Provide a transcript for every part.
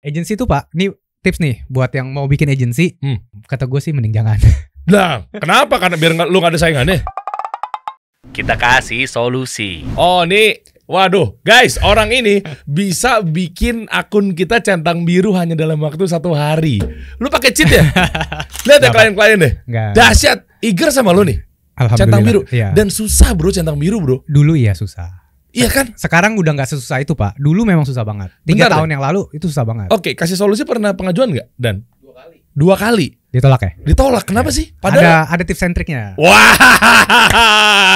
Agency tuh Pak, ini tips nih buat yang mau bikin agency. Kata gue sih mending jangan. Lah, kenapa? Karena biar lu gak ada saingannya. Kita kasih solusi. Oh nih, waduh guys, orang ini bisa bikin akun kita centang biru hanya dalam waktu 1 hari. Lu pakai cheat ya? Lihat ya klien-klien deh. Enggak. Dahsyat, eager sama lu nih. Alhamdulillah. Centang biru. Iya. Dan susah bro centang biru bro. Dulu iya susah. Iya kan? Sekarang udah nggak sesusah itu Pak. Dulu memang susah banget. 3 Benar, tahun yang lalu itu susah banget. Oke, kasih solusi pernah pengajuan nggak? Dan 2 kali. Ditolak ya? Ditolak. Kenapa sih? Padahal Ada tips and triknya. wah.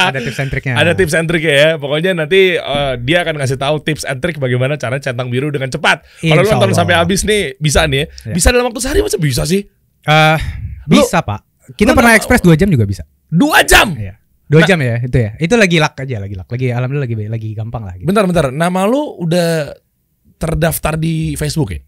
Ada tips and triknya. Ada tips and trick ya. Pokoknya nanti dia akan ngasih tahu tips and trick bagaimana cara centang biru dengan cepat. Kalau lu Insya nonton Allah. sampai habis nih, bisa nih ya. Ya. Bisa dalam waktu sehari masa bisa sih? Bisa Pak. Kita lu pernah nggak- express 2 jam juga bisa. 2 jam. Iya. 2 jam ya itu ya. Itu lagi luck aja, lagi luck. Alhamdulillah lagi gampang lah gitu. Bentar. Nama lu udah terdaftar di Facebook ya?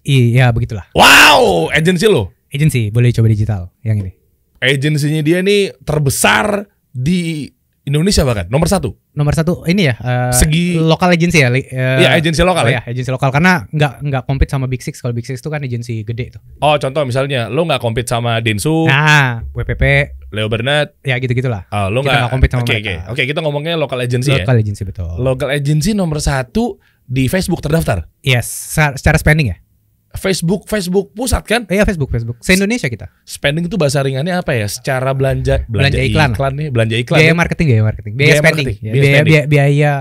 Iya, begitulah. Wow, agensi lo. Agency boleh coba digital yang ini. Agensinya dia nih terbesar di Indonesia bahkan nomor 1. Nomor 1 ini ya Segi- lokal agency ya. Iya, agensi lokal ya. Agency lokal karena nggak compete sama Big Six. Kalau Big Six itu kan agency gede tuh. Oh, contoh misalnya lo nggak compete sama Densu, Nah, WPP Leo Bernard. ya gitu-gitulah. Oh, lo Kita nggak compete sama Oke, mereka. Oke, kita ngomongnya local agency ya. Lokal agency betul. Local agency nomor 1 di Facebook terdaftar. Yes, secara spending ya. Facebook pusat kan? Iya, Facebook. Se-Indonesia kita. Spending itu bahasa ringannya apa ya? Secara belanja iklan. nih, belanja iklan. Biaya ya? marketing. Biaya Biaya spending. marketing, Ya, biaya biaya, spending. biaya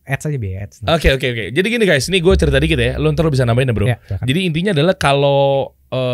ads aja biaya ads. Oke. Jadi gini guys, ini gue cerita dikit ya. Lo ntar lo bisa nambahin ya bro. Ya, silakan. Jadi intinya adalah kalau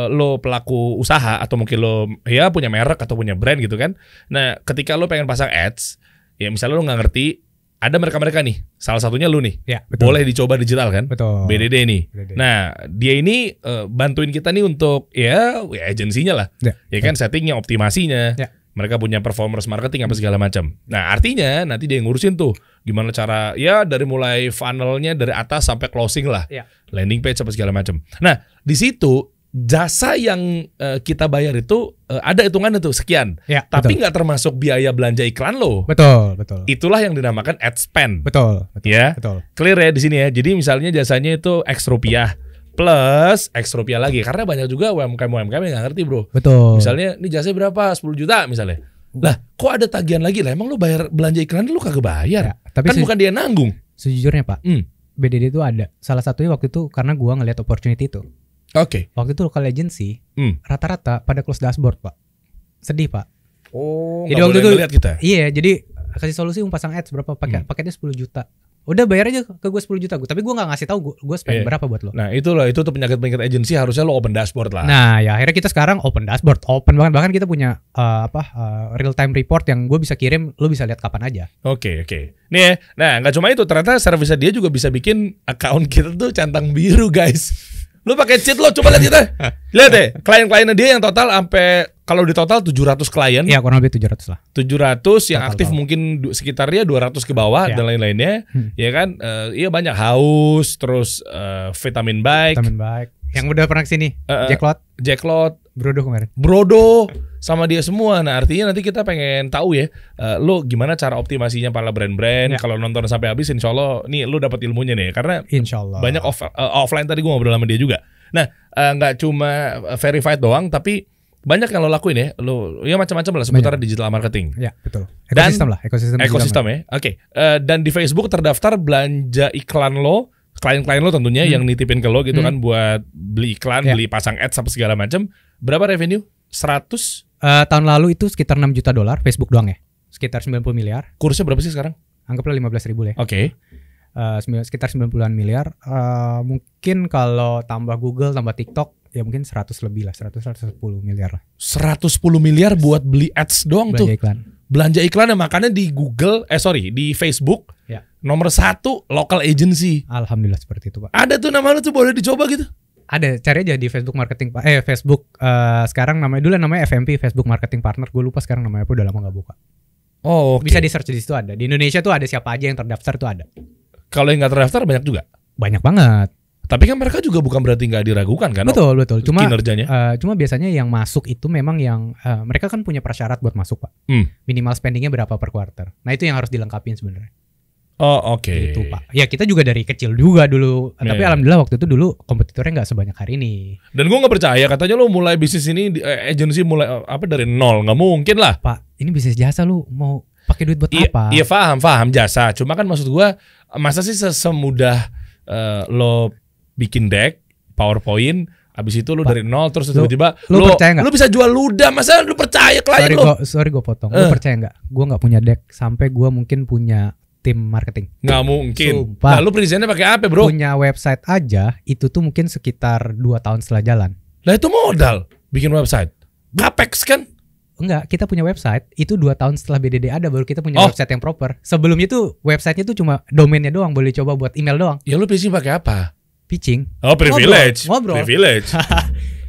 lo pelaku usaha atau mungkin lo ya punya merek atau punya brand gitu kan. Nah ketika lo pengen pasang ads, ya misalnya lo nggak ngerti, ada mereka nih. Salah satunya lo nih. Ya, betul. Boleh dicoba digital kan? Betul. BDD nih. BDD. Nah dia ini bantuin kita nih untuk ya agensinya lah. Ya kan settingnya, optimasinya. Ya. Mereka punya performance marketing apa segala macam. Nah artinya nanti dia yang ngurusin tuh gimana cara ya dari mulai funnelnya dari atas sampai closing lah, Ya. landing page apa segala macam. Nah di situ jasa yang kita bayar itu ada hitungannya tuh sekian. Ya, Tapi betul. nggak termasuk biaya belanja iklan lo. Betul. Itulah yang dinamakan ad spend. Betul. Ya. Betul. Clear ya di sini ya. Jadi misalnya jasanya itu X rupiah plus X rupiah lagi karena banyak juga UMKM yang nggak ngerti bro. Betul. Misalnya ini jasanya berapa? 10 juta misalnya. Lah, kok ada tagihan lagi lah? Emang lu bayar belanja iklan lu kagak bayar? Ya, tapi Kan bukan dia nanggung. sejujurnya Pak, BDD itu ada. Salah satunya waktu itu karena gua ngelihat opportunity itu. Oke. Waktu itu local agency rata-rata pada close dashboard Pak. Sedih Pak. Oh, Jadi nggak waktu boleh itu ngeliat kita. Iya, jadi kasih solusi pasang ads berapa paketnya 10 juta. Udah bayar aja ke gue 10 juta gue, tapi gue nggak ngasih tahu gue spend Iya. berapa buat lo. Nah, itu tuh penyakit-penyakit agensi harusnya lo open dashboard lah. Nah, ya akhirnya kita sekarang open dashboard, open banget. Bahkan kita punya real time report yang gue bisa kirim, lo bisa lihat kapan aja. Oke. Nih ya. Nah, nggak cuma itu, ternyata servisnya dia juga bisa bikin account kita tuh centang biru, guys. Lu pakai cheat lo, coba lihat kita. Lihat deh, klien-kliennya dia yang total sampai kalau di total 700 klien. Iya, kurang lebih 700 lah. 700 yang Total. aktif mungkin sekitarnya 200 ke bawah Ya. dan lain-lainnya. Ya kan? Iya banyak haus, terus vitamin baik, Vitamin baik. Yang udah pernah kesini, Jacklot, Brodo kemarin. Brodo sama dia semua. Nah, artinya nanti kita pengen tahu ya, lo gimana cara optimasinya para brand-brand. Ya. Kalau nonton sampai habis, insya Allah nih lo dapat ilmunya nih. Karena Insya Allah. banyak offline tadi gue ngobrol sama dia juga. Nah, nggak cuma verified doang, tapi banyak yang lo lakuin ya. Lo ya macam-macam lah seputar digital marketing. Ya, betul. Dan- Ekosistem lah, ekosistem. Ekosistem ya. Oke. Dan di Facebook terdaftar belanja iklan lo, klien-klien lo tentunya yang nitipin ke lo gitu kan buat beli iklan, Ya. beli pasang ads apa segala macam. Berapa revenue? 100. Tahun lalu itu sekitar 6 juta dolar Facebook doang ya. Sekitar 90 miliar. Kursnya berapa sih sekarang? Anggaplah 15.000 lah ya. Oke. Sekitar 90-an miliar. Mungkin kalau tambah Google, tambah TikTok, ya mungkin 100 lebih lah, 100-110 miliar lah. 110 miliar buat beli ads doang Belanja tuh. iklan. Belanja iklan yang makanya di Google, di Facebook. Ya. Nomor 1 local agency. Alhamdulillah seperti itu Pak. Ada tuh nama lu tuh boleh dicoba gitu. Ada, cari aja di Facebook Marketing Pak. Facebook sekarang namanya FMP, Facebook Marketing Partner. Gue lupa sekarang namanya apa, udah lama gak buka. Oh, oke. Bisa di search di situ ada. Di Indonesia tuh ada siapa aja yang terdaftar tuh ada. Kalau yang nggak terdaftar banyak juga. Banyak banget. Tapi kan mereka juga bukan berarti nggak diragukan kan? Betul. Cuma kinerjanya. cuma biasanya yang masuk itu memang yang mereka kan punya prasyarat buat masuk Pak. Minimal spendingnya berapa per quarter. Nah itu yang harus dilengkapin sebenarnya. Oh, oke. Gitu Pak. Ya kita juga dari kecil juga dulu. Iya, Tapi iya. alhamdulillah waktu itu dulu kompetitornya nggak sebanyak hari ini. Dan gue nggak percaya katanya lo mulai bisnis ini agency mulai apa dari nol, nggak mungkin lah. Pak, ini bisnis jasa lu mau pakai duit buat apa? Iya paham jasa. Cuma kan maksud gue masa sih semudah lo bikin deck PowerPoint, abis itu lo Pak, dari nol terus lu- tiba-tiba lu percaya nggak? lo bisa jual ludah, masa lo percaya klien lo? Sorry gue potong. Lu percaya nggak? Gue nggak punya deck sampai gue mungkin punya tim marketing. Nggak mungkin. Sumpah. Nah, lo presentnya pakai apa bro? Punya website aja itu tuh mungkin sekitar 2 tahun setelah jalan. Lah itu modal bikin website. Capex kan? Enggak, kita punya website itu 2 tahun setelah BDD ada baru kita punya Oh. website yang proper. Sebelumnya tuh websitenya tuh cuma domainnya doang, boleh coba buat email doang. Ya lo presentnya pakai apa? Pitching. Oh privilege. Ngobrol. Privilege.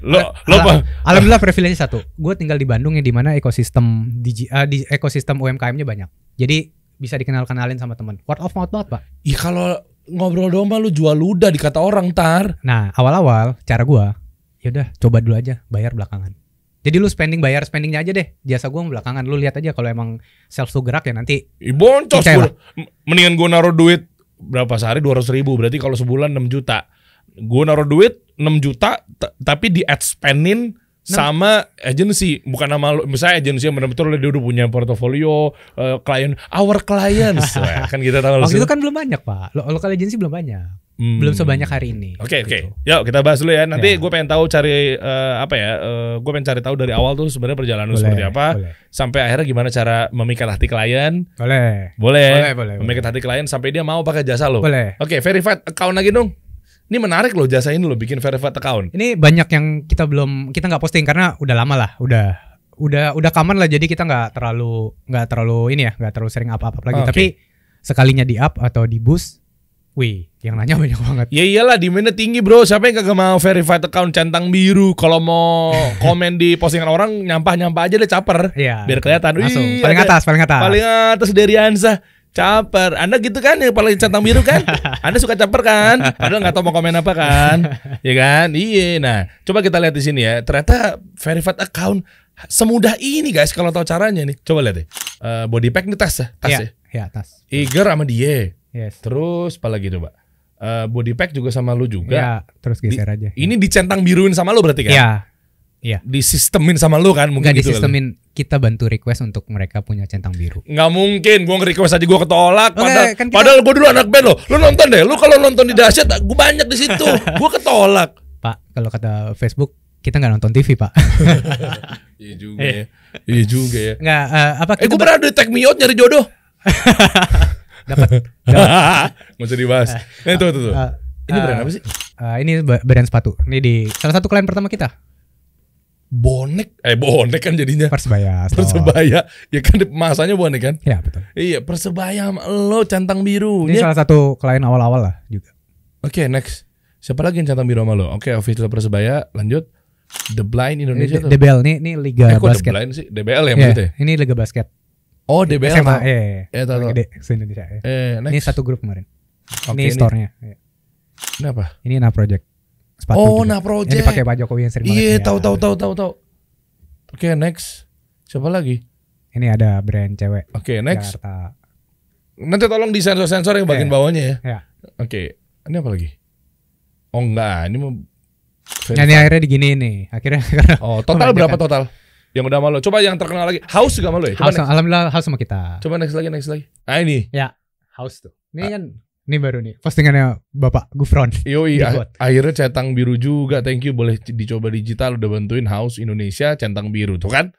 lo Alhamdulillah privilege satu. Gue tinggal di Bandung yang dimana ekosistem di ekosistem UMKM-nya banyak. Jadi bisa dikenal-kenalin sama teman. Word of mouth banget, Pak. Ya kalau ngobrol doang mah lu jual ludah dikata orang tar. Nah, awal-awal cara gua, yaudah coba dulu aja, bayar belakangan. Jadi lu bayar spendingnya aja deh. Jasa gua belakangan. Lu lihat aja kalau emang sales tuh gerak ya nanti. Ih, boncos Percaya gua. Mendingan gua naruh duit berapa sehari 200.000. Berarti kalau sebulan 6 juta. Gua naruh duit 6 juta tapi di ad spendin sama agency, bukan nama lu. Misalnya agency yang benar-benar dia udah punya portofolio klien, our clients. Wah, kan kita tahu. Waktu itu kan belum banyak, Pak. Local agency belum banyak. Belum sebanyak hari ini. Oke. Gitu. Yuk kita bahas dulu ya. Nanti Ya. gue pengen tahu cari gue pengen cari tahu dari awal tuh sebenarnya perjalanan lu seperti apa, Boleh. sampai akhirnya gimana cara memikat hati klien. Boleh. Boleh. Boleh. Memikat hati klien sampai dia mau pakai jasa lo. Boleh. Oke, verified account lagi dong. Ini menarik loh jasa ini lo bikin verified account. Ini banyak yang kita nggak posting karena udah lama lah, udah common lah, jadi kita nggak terlalu ini ya, nggak terlalu sering apa-apa lagi. Oke. Tapi sekalinya di up atau di boost, wih, yang nanya banyak banget. Ya iyalah demandnya tinggi bro. Siapa yang kagak mau verified account centang biru? Kalau mau komen di postingan orang nyampah aja deh caper. Iya. Biar kelihatan. Langsung. Wih, Paling ada- atas. Paling atas dari Ansa. Caper. Anda gitu kan yang paling centang biru kan? Anda suka caper kan? Padahal nggak tahu mau komen apa kan? Ya kan? Iya. Nah, coba kita lihat di sini ya. Ternyata verified account semudah ini guys kalau tahu caranya nih. Coba lihat deh. Body pack nih tas ya, tas Iya, ya. iya, tas. Iger sama dia. Yes. Terus apa lagi coba? Body pack juga sama lu juga. Ya, terus geser aja. Ini dicentang biruin sama lu berarti kan? Iya. Iya. Disistemin sama lu kan? Mungkin Nggak gitu disistemin, kita bantu request untuk mereka punya centang biru. Nggak mungkin, gue nge-request aja gue ketolak. Oke, kan kita- Padahal gue dulu anak band lo. Lu nonton deh. Lu kalau nonton di Dahsyat, gue banyak di situ. Gue ketolak. Pak, kalau kata Facebook, kita nggak nonton TV, Pak. Iya juga ya. Iya juga ya. Nggak, apa Gue pernah di tag me out nyari jodoh. dapat. Nggak usah dibahas. Tuh. Ini brand apa sih? Ini brand sepatu. Ini di salah satu klien pertama kita. Bonek kan jadinya. Persebaya. Persebaya. Ya kan masanya bonek kan? Ya, betul. Iya, Persebaya sama lo centang biru. Ini salah satu klien awal-awal lah juga. Oke, next. Siapa lagi yang centang biru sama lo? Oke, official Persebaya. Lanjut. The Blind Indonesia tuh. DBL nih liga Kok The basket. Blind sih? DBL ya Iya, maksudnya? ini liga basket. Oh, DBL. SMA, tau. Tahu. gede se-Indonesia. Ya. Ini Next. satu grup kemarin. Oke, Ini store-nya. Ya. Ini apa? Ini Nah Project. Sepatu Oh, juga. Nah Project. Yang dipakai Pak Jokowi yang sering banget. Iya, Ya. tahu. Oke, next. Siapa lagi? Ini ada brand cewek. Oke, next. Jakarta. Nanti tolong di sensor yang bagian Iya. bawahnya ya. Ya. Oke, ini apa lagi? Oh enggak, ini mau Nah, ini akhirnya digini nih. Akhirnya karena Oh, total kebanyakan. berapa total? Yang udah malu. Coba yang terkenal lagi. House juga malu ya? Coba House, next. alhamdulillah house sama kita. Coba next lagi. Ah ini. Ya, house tuh. Ini kan ini baru nih postingannya Bapak Gufron. Yoi, Dibuat. akhirnya centang biru juga. Thank you, boleh dicoba digital. Udah bantuin House Indonesia centang biru tuh kan?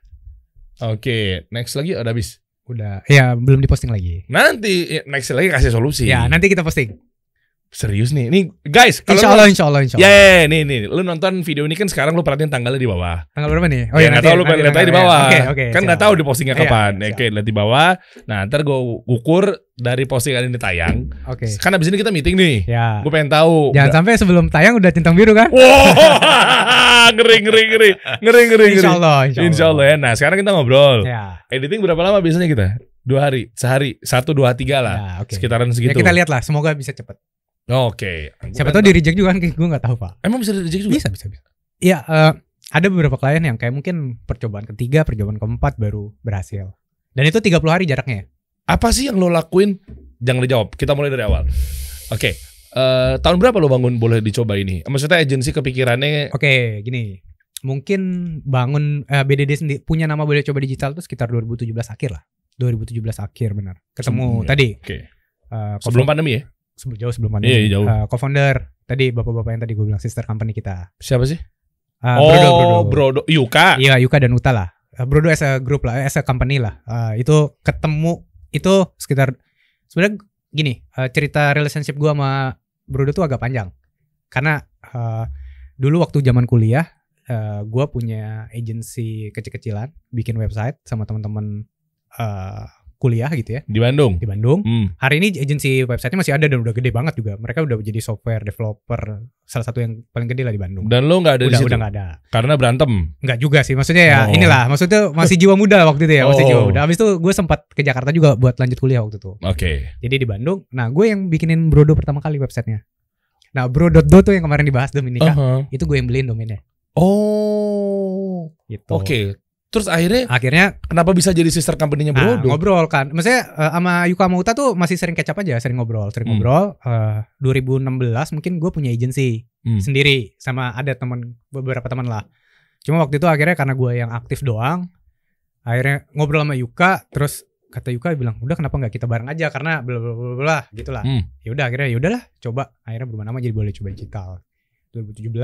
Oke, next lagi udah habis. Udah, ya belum diposting lagi. Nanti next lagi kasih solusi. Ya, nanti kita posting. Serius nih. Nih guys, kalau Insya Allah. ya, nih. Lu nonton video ini kan sekarang lu perhatiin tanggalnya di bawah. Tanggal berapa nih? Ya, nggak tahu lu pengen lihat aja di bawah. Oke. Kan nggak tahu di postingnya Iya, kapan. siap. Oke, lihat di bawah. Nah, ntar gue ukur dari postingan ini tayang. Oke. Kan abis ini kita meeting nih. Ya. Gue pengen tahu. Jangan sampai sebelum tayang udah centang biru kan? Wah, ngeri. Insya Allah. Ya. Nah, sekarang kita ngobrol. Ya. Editing berapa lama biasanya kita? 2 hari, sehari, 1, 2, 3 lah. Ya, oke. Sekitaran Ya segitu. kita lihat lah, semoga bisa cepet. Oke. Siapa tahu di reject juga kan, gue nggak tahu Pak. Emang bisa di reject juga? Bisa. Iya, ada beberapa klien yang kayak mungkin percobaan ketiga, percobaan keempat baru berhasil. Dan itu 30 hari jaraknya. Apa sih yang lo lakuin Jangan dijawab. Kita mulai dari awal. Oke. Tahun berapa lo bangun boleh dicoba ini? Maksudnya agensi kepikirannya? Oke, gini. Mungkin bangun BDD sendiri punya nama boleh coba digital tuh sekitar 2017 akhir lah. 2017 akhir benar. Ketemu tadi. Oke. Sebelum pandemi ya? Jauh sebelum pandemi. Iya, jauh. Co-founder tadi bapak-bapak yang tadi gue bilang sister company kita. Siapa sih? Brodo. Yuka. Iya, Yuka dan Uta lah. Brodo as a group lah, as a company lah. Itu ketemu itu sekitar sebenarnya gini, cerita relationship gue sama Brodo tuh agak panjang. Karena dulu waktu zaman kuliah, gue punya agensi kecil-kecilan, bikin website sama teman-teman kuliah gitu ya. Di Bandung. Di Bandung. Hari ini agensi websitenya masih ada dan udah gede banget juga. Mereka udah jadi software developer salah satu yang paling gede lah di Bandung. Dan lo nggak ada di situ? Udah nggak ada. Karena berantem? Nggak juga sih. Maksudnya ya inilah. Maksudnya masih jiwa muda lah waktu itu ya. Masih jiwa muda. Abis itu gue sempat ke Jakarta juga buat lanjut kuliah waktu itu. Oke. Jadi di Bandung. Nah gue yang bikinin Brodo pertama kali websitenya. Nah Bro.do tuh yang kemarin dibahas Dominika. Itu gue yang beliin domainnya. Oh. Gitu. Oke. Terus akhirnya kenapa bisa jadi sister company-nya Brodo? Ngobrol kan. Maksudnya sama Yuka sama Uta tuh masih sering catch up aja, sering ngobrol. 2016 mungkin gue punya agency sendiri sama ada beberapa teman lah. Cuma waktu itu akhirnya karena gue yang aktif doang, akhirnya ngobrol sama Yuka, terus kata Yuka bilang, "Udah kenapa nggak kita bareng aja karena bla bla bla bla gitulah." Ya udah akhirnya ya udahlah, coba. Akhirnya berubah nama jadi Boleh Coba Digital. 2017.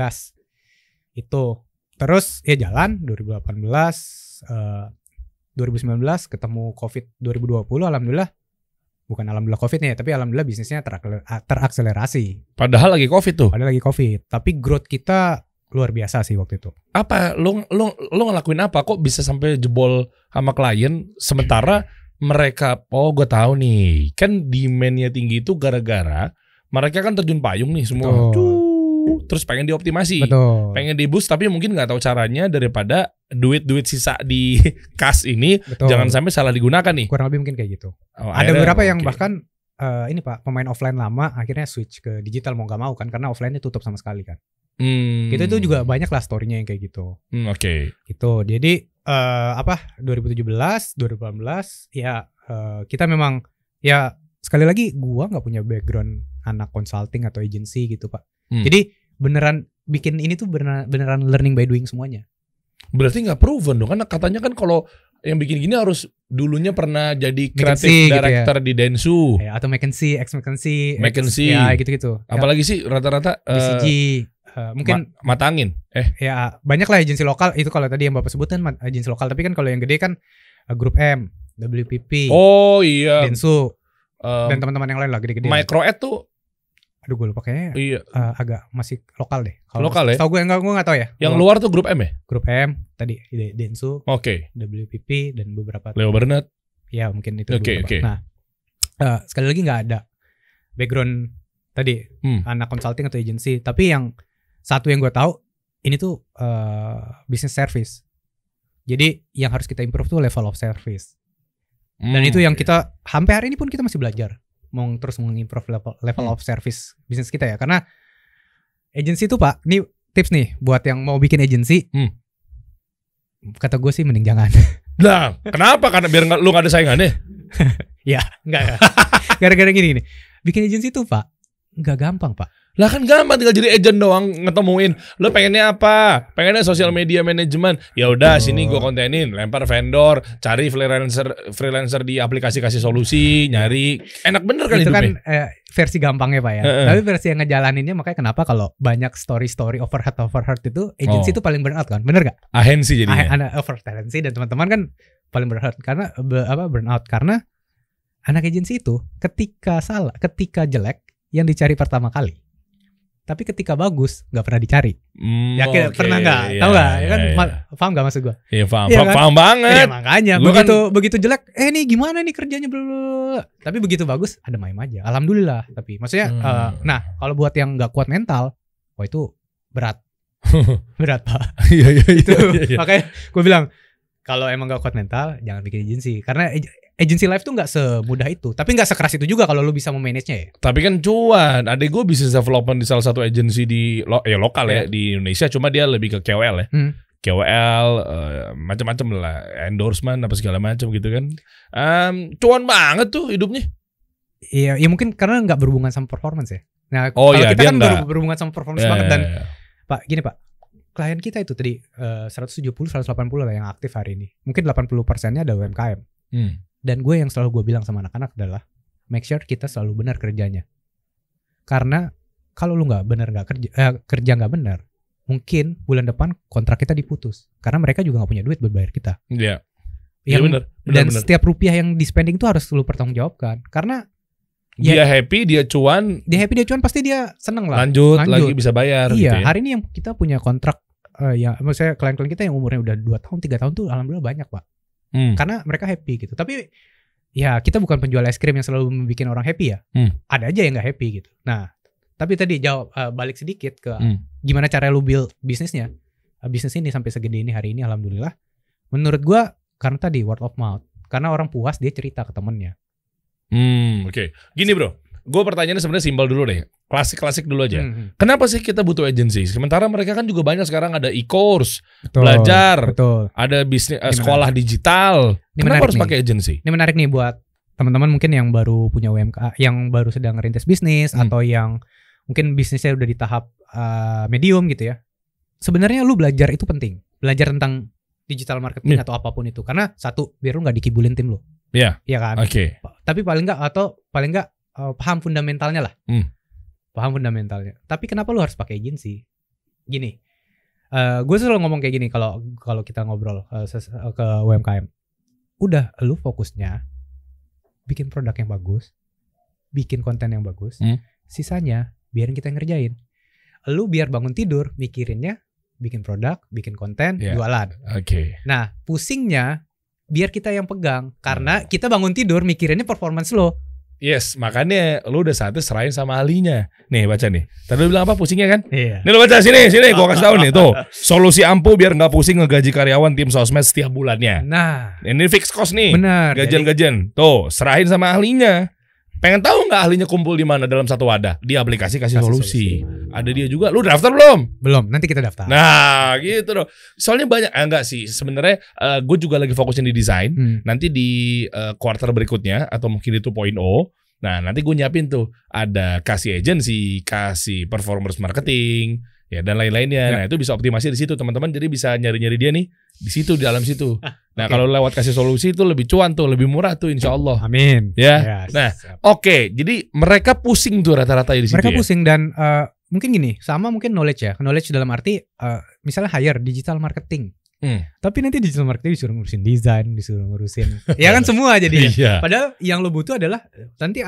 Itu terus ya jalan 2018 2019 ketemu Covid 2020 alhamdulillah. Bukan alhamdulillah Covid-nya, tapi alhamdulillah bisnisnya terakselerasi. Padahal lagi Covid tuh. Padahal lagi Covid, tapi growth kita luar biasa sih waktu itu. Apa lo ngelakuin apa kok bisa sampai jebol sama klien sementara mereka gue tahu nih, kan demand-nya tinggi itu gara-gara mereka kan terjun payung nih semua. Terus pengen dioptimasi. Betul. Pengen di boost tapi mungkin nggak tahu caranya daripada duit sisa di kas ini. Betul. Jangan sampai salah digunakan nih. Kurang lebih mungkin kayak gitu. Ada beberapa yang bahkan ini Pak, pemain offline lama akhirnya switch ke digital mau nggak mau kan karena offline-nya tutup sama sekali kan. Itu juga banyak lah story-nya yang kayak gitu. Oke. Gitu. Jadi 2017, 2018 ya kita memang ya sekali lagi gua nggak punya background anak consulting atau agency gitu Pak. Jadi beneran bikin ini tuh beneran learning by doing semuanya. Berarti nggak proven dong, kan katanya kan kalau yang bikin gini harus dulunya pernah jadi creative director gitu ya, di Dentsu atau McKinsey, McKinsey, ya gitu-gitu. Apalagi sih rata-rata BCG, mungkin mata angin. Ya banyak lah agensi lokal itu kalau tadi yang Bapak sebutkan agensi lokal, tapi kan kalau yang gede kan Grup M, WPP, Dentsu, dan teman-teman yang lain lah gede-gede. Microed tuh aduh gue lupa kayaknya agak masih lokal deh. Lokal ya? Tahu gue nggak tahu ya. Yang luar tuh Grup M ya? Grup M tadi Dentsu, WPP dan beberapa. Leo Burnett. Ya mungkin itu. Okay. Nah sekali lagi nggak ada background tadi anak consulting atau agency. Tapi yang satu yang gue tahu ini tuh business service. Jadi yang harus kita improve tuh level of service. Dan itu yang kita sampai hari ini pun kita masih belajar. Mau terus mengimprove level of service bisnis kita ya, karena agency itu Pak, ini tips nih buat yang mau bikin agency. Kata gue sih mending jangan. Nah, kenapa? Karena biar lu nggak ada saingannya. Ya, enggak. Gara-gara gini nih, bikin agency itu Pak, nggak gampang Pak. Lah kan gampang, tinggal jadi agent doang ngetemuin. Lo pengennya apa? Pengennya social media management. Ya udah sini gue kontenin, lempar vendor, cari freelancer di aplikasi kasih solusi, nyari. Enak bener kan itu hidupnya. Kan versi gampangnya Pak ya. Tapi versi yang ngejalaninnya makanya kenapa kalau banyak story overheard itu agency itu paling burnout kan? Bener gak? Agensi jadinya. Overheard dan teman-teman kan paling burnout karena burnout karena anak agency itu ketika jelek yang dicari pertama kali. Tapi ketika bagus nggak pernah dicari. Yakin pernah nggak? Tahu nggak? Kan paham nggak maksud gue? Iya paham. Ya, kan? Paham banget. Ya, makanya begitu jelek, ini gimana nih kerjanya belum. Tapi begitu bagus, ada main aja. Alhamdulillah. Tapi maksudnya, nah kalau buat yang nggak kuat mental, itu berat, berat Pak. Iya. Makanya gue bilang kalau emang nggak kuat mental, jangan bikin agency. Karena agency life tuh nggak semudah itu, tapi nggak sekeras itu juga kalau lu bisa memanage-nya ya. Tapi kan cuan, adek gue business development di salah satu agency di lokal ya di Indonesia, cuma dia lebih ke KOL ya, KOL macam-macam lah, endorsement apa segala macam gitu kan. Cuan banget tuh hidupnya. Iya, ya mungkin karena nggak berhubungan sama performance ya. Nah, Oh, kalau iya, kita dia kan nggak. berhubungan sama performance Ya, banget ya, dan ya. Pak, gini Pak. Klien kita itu tadi 170 180 lah yang aktif hari ini. Mungkin 80%-nya ada UMKM. Dan gue yang selalu gue bilang sama anak-anak adalah make sure kita selalu benar kerjanya. Karena kalau lu nggak benar kerja nggak benar, mungkin bulan depan kontrak kita diputus. Karena mereka juga nggak punya duit buat bayar kita. Iya. Iya benar. Dan setiap rupiah yang di spending itu harus lu pertanggungjawabkan. Karena dia happy, dia cuan, pasti dia seneng lah. lanjut lagi bisa bayar. Iya, gitu ya. hari ini yang kita punya kontrak ya maksudnya klien-klien kita yang umurnya udah 2 tahun, 3 tahun tuh alhamdulillah banyak, Pak. Karena mereka happy gitu. Tapi ya kita bukan penjual es krim yang selalu membuat orang happy ya. Ada aja yang nggak happy gitu. Nah, tapi tadi jawab balik sedikit ke gimana cara lu build bisnisnya. Bisnis ini sampai segede ini hari ini alhamdulillah. Menurut gua karena tadi word of mouth. Karena orang puas dia cerita ke temennya. Oke. Gini bro, gue pertanyaannya sebenarnya simpel dulu deh. Klasik dulu aja. Kenapa sih kita butuh agency? Sementara mereka kan juga banyak sekarang ada e-course, belajar, ada bisnis sekolah digital. Kenapa harus pakai agency? Ini menarik nih buat teman-teman mungkin yang baru punya UMKM, yang baru sedang ngerintis bisnis atau yang mungkin bisnisnya udah di tahap medium gitu ya. Sebenarnya lu belajar itu penting. Belajar tentang digital marketing atau apapun itu. Karena satu, biar lu gak dikibulin tim lu. Iya. Iya kan? Oke. Tapi paling gak paham fundamentalnya lah. Paham fundamentalnya. Tapi kenapa lu harus pakai agency? Gini. Gue selalu ngomong kayak gini kalau kita ngobrol ke UMKM. Udah, lu fokusnya bikin produk yang bagus, bikin konten yang bagus. Sisanya biarin kita yang ngerjain. Lu biar bangun tidur mikirinnya bikin produk, bikin konten, jualan. Oke. Nah, pusingnya biar kita yang pegang karena kita bangun tidur mikirinnya performance lo. Yes, makanya lu udah saatnya serahin sama ahlinya. Nih baca nih. Tadi lu bilang apa pusingnya kan? Iya. Nih lu baca sini, gua kasih tahu nih tuh. Solusi ampuh biar nggak pusing ngegaji karyawan tim sosmed setiap bulannya. Nah, ini fix cost nih. Benar. Gajian. Tuh, serahin sama ahlinya. Pengen tahu nggak ahlinya kumpul di mana dalam satu wadah? Di aplikasi kasih solusi. Ada dia juga. Lu daftar belum? Belum. Nanti kita daftar. Nah, gitu dong. Soalnya banyak enggak sih. Sebenarnya gue juga lagi fokusin di desain. Nanti di quarter berikutnya atau mungkin di 2.0. Nah, nanti gue nyiapin tuh ada kasih agency, kasih performance marketing, ya dan lain-lainnya. Nah, itu bisa optimasi di situ, teman-teman. Jadi bisa nyari-nyari dia nih di situ, di dalam situ. Nah, kalau lewat kasih solusi itu lebih cuan tuh, lebih murah tuh insya Allah. Amin. Ya. Yes. Nah, oke. Jadi mereka pusing tuh rata-rata di situ. Mereka pusing dan mungkin gini, sama mungkin knowledge ya. Knowledge dalam arti misalnya hire digital marketing. Tapi nanti digital marketing disuruh ngurusin desain, disuruh ngurusin ya kan semua jadi. Padahal yang lo butuh adalah nanti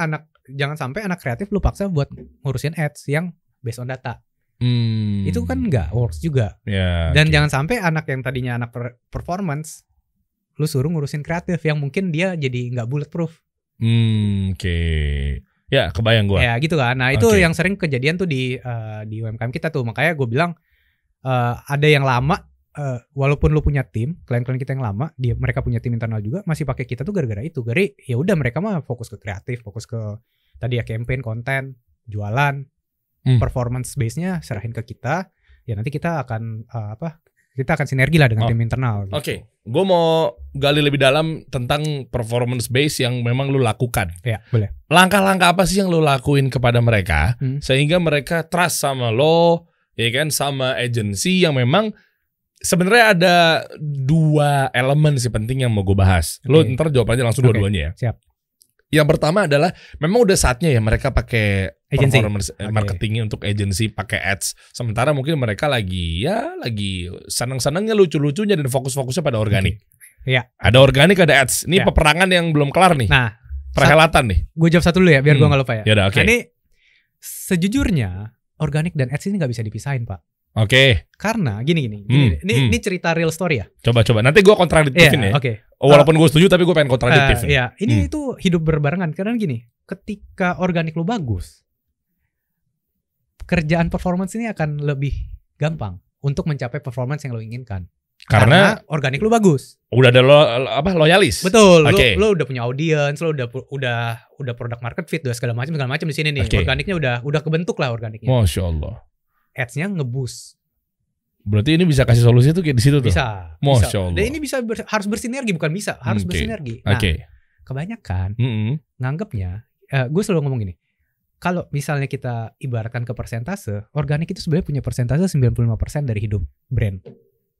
jangan sampai anak kreatif lo paksa buat ngurusin ads yang based on data. Itu kan nggak works juga. Dan jangan sampai anak yang tadinya anak performance lu suruh ngurusin kreatif yang mungkin dia jadi nggak bulletproof. Oke. Ya kebayang gue. Ya gitu kan. Nah itu yang sering kejadian tuh di UMKM kita tuh. Makanya gue bilang ada yang lama walaupun lu punya tim, klien-klien kita yang lama, mereka punya tim internal juga masih pakai kita tuh gara-gara itu. Ya udah mereka mah fokus ke kreatif, fokus ke tadi ya campaign, konten, jualan. Performance base-nya serahin ke kita, ya nanti kita akan kita akan sinergi lah dengan tim internal. Gitu. Oke, gue mau gali lebih dalam tentang performance base yang memang lu lakukan. Ya, boleh. Langkah-langkah apa sih yang lu lakuin kepada mereka sehingga mereka trust sama lo, ya kan, sama agency yang memang sebenarnya ada 2 elemen sih penting yang mau gue bahas. Lo ntar jawab aja langsung dua-duanya ya. Siap. Yang pertama adalah memang udah saatnya ya mereka pakai agency. Performance marketingnya untuk agency, pakai ads. Sementara mungkin mereka lagi senang-senangnya, lucu-lucunya dan fokus-fokusnya pada organik. Iya. Ada organik, ada ads. Ini peperangan yang belum kelar nih. Nah, perhelatan nih. Gue jawab satu dulu ya biar gue nggak lupa ya. Yaudah, oke. Nah, ini sejujurnya organik dan ads ini nggak bisa dipisahin Pak. Oke. Karena gini. Ini cerita real story ya. Coba. Nanti gue kontradiktifin ya. Oke. Walaupun gue setuju tapi gue pengen kontradiktif. Iya. Ini itu hidup berbarengan karena gini. Ketika organik lu bagus, kerjaan performance ini akan lebih gampang untuk mencapai performance yang lo inginkan. Karena organik lu bagus. Udah ada loyalis. Betul. Lo udah punya audience, lo udah product market fit, udah segala macam di sini nih. Organiknya udah kebentuk lah organiknya. Masya Allah. Ads-nya ngeboost. Berarti ini bisa kasih solusi tuh kayak di situ tuh. Bisa. Masya Allah. Dan ini harus bersinergi, bukan bisa, harus bersinergi. Nah, kebanyakan nganggapnya gue selalu ngomong gini. Kalau misalnya kita ibaratkan ke persentase, organik itu sebenarnya punya persentase 95% dari hidup brand.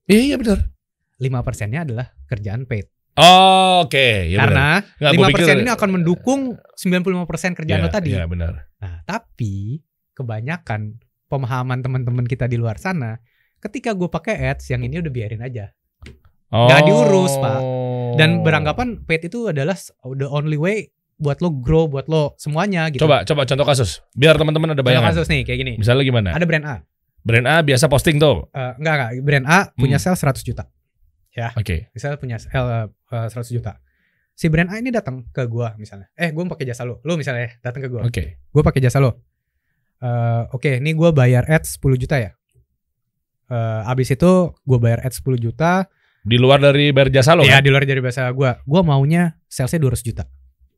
Iya benar. 5%-nya adalah kerjaan paid. Oh, oke. Ya Karena benar. Nggak, 5% ini akan mendukung 95% kerjaan lo tadi. Iya benar. Nah, tapi kebanyakan pemahaman teman-teman kita di luar sana, ketika gue pakai ads, yang ini udah biarin aja. Nggak diurus, Pak. Dan beranggapan paid itu adalah the only way buat lo grow, buat lo semuanya gitu. Coba contoh kasus. Biar teman-teman ada bayangan. Contoh kasus nih kayak gini. Misalnya gimana? Ada brand A. Brand A biasa posting tuh. Enggak. Brand A punya sales 100 juta. Ya. Oke. Misalnya punya 100 juta. Si brand A ini datang ke gua misalnya. Gua pakai jasa lo. Lo misalnya datang ke gua. Oke. Gua pakai jasa lo. Oke, ini gua bayar ads 10 juta ya. Abis itu gua bayar ads 10 juta. Di luar dari bayar jasa lo ya, kan? di luar dari jasa gua. Gua maunya salesnya 200 juta.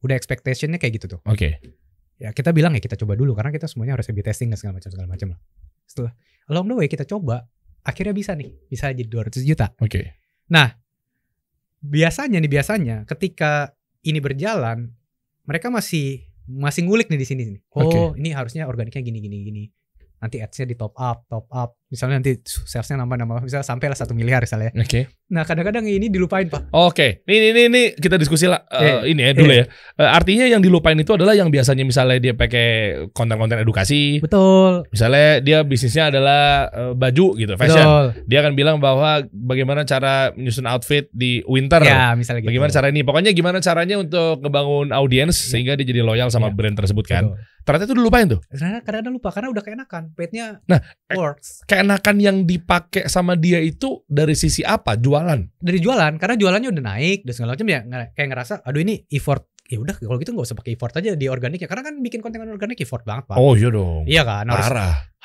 Udah expectationnya kayak gitu tuh. Oke. Ya kita bilang ya kita coba dulu karena kita semuanya harus A/B testing dan segala macam lah. Setelah along the way kita coba, akhirnya bisa jadi 200 juta. Oke. Nah, biasanya ketika ini berjalan, mereka masih ngulik nih di sini. Oh, ini harusnya organiknya gini. Nanti ads-nya di top up. Misalnya nanti salesnya nambah, misalnya sampai lah 1 miliar misalnya. Oke. Nah, kadang-kadang ini dilupain, Pak. Oke. Ini kita diskusi lah ini ya dulu ya. Artinya yang dilupain itu adalah yang biasanya misalnya dia pakai konten-konten edukasi. Betul. Misalnya dia bisnisnya adalah baju gitu, fashion. Betul. Dia akan bilang bahwa bagaimana cara menyusun outfit di winter. Ya, misalnya gitu. Bagaimana cara ini? Pokoknya gimana caranya untuk ngebangun audiens sehingga dia jadi loyal sama brand tersebut kan. Betul. Ternyata itu dilupain tuh. Kadang-kadang lupa karena udah keenakan. Paid-nya works. Keenakan yang dipakai sama dia itu dari sisi apa? Jualan. Dari jualan, karena jualannya udah naik dan segala macam ya, kayak ngerasa aduh ini effort. Ya udah kalau gitu nggak usah pakai effort aja di organik ya, karena kan bikin konten organik effort banget, Pak. Oh iya dong. Iya kan,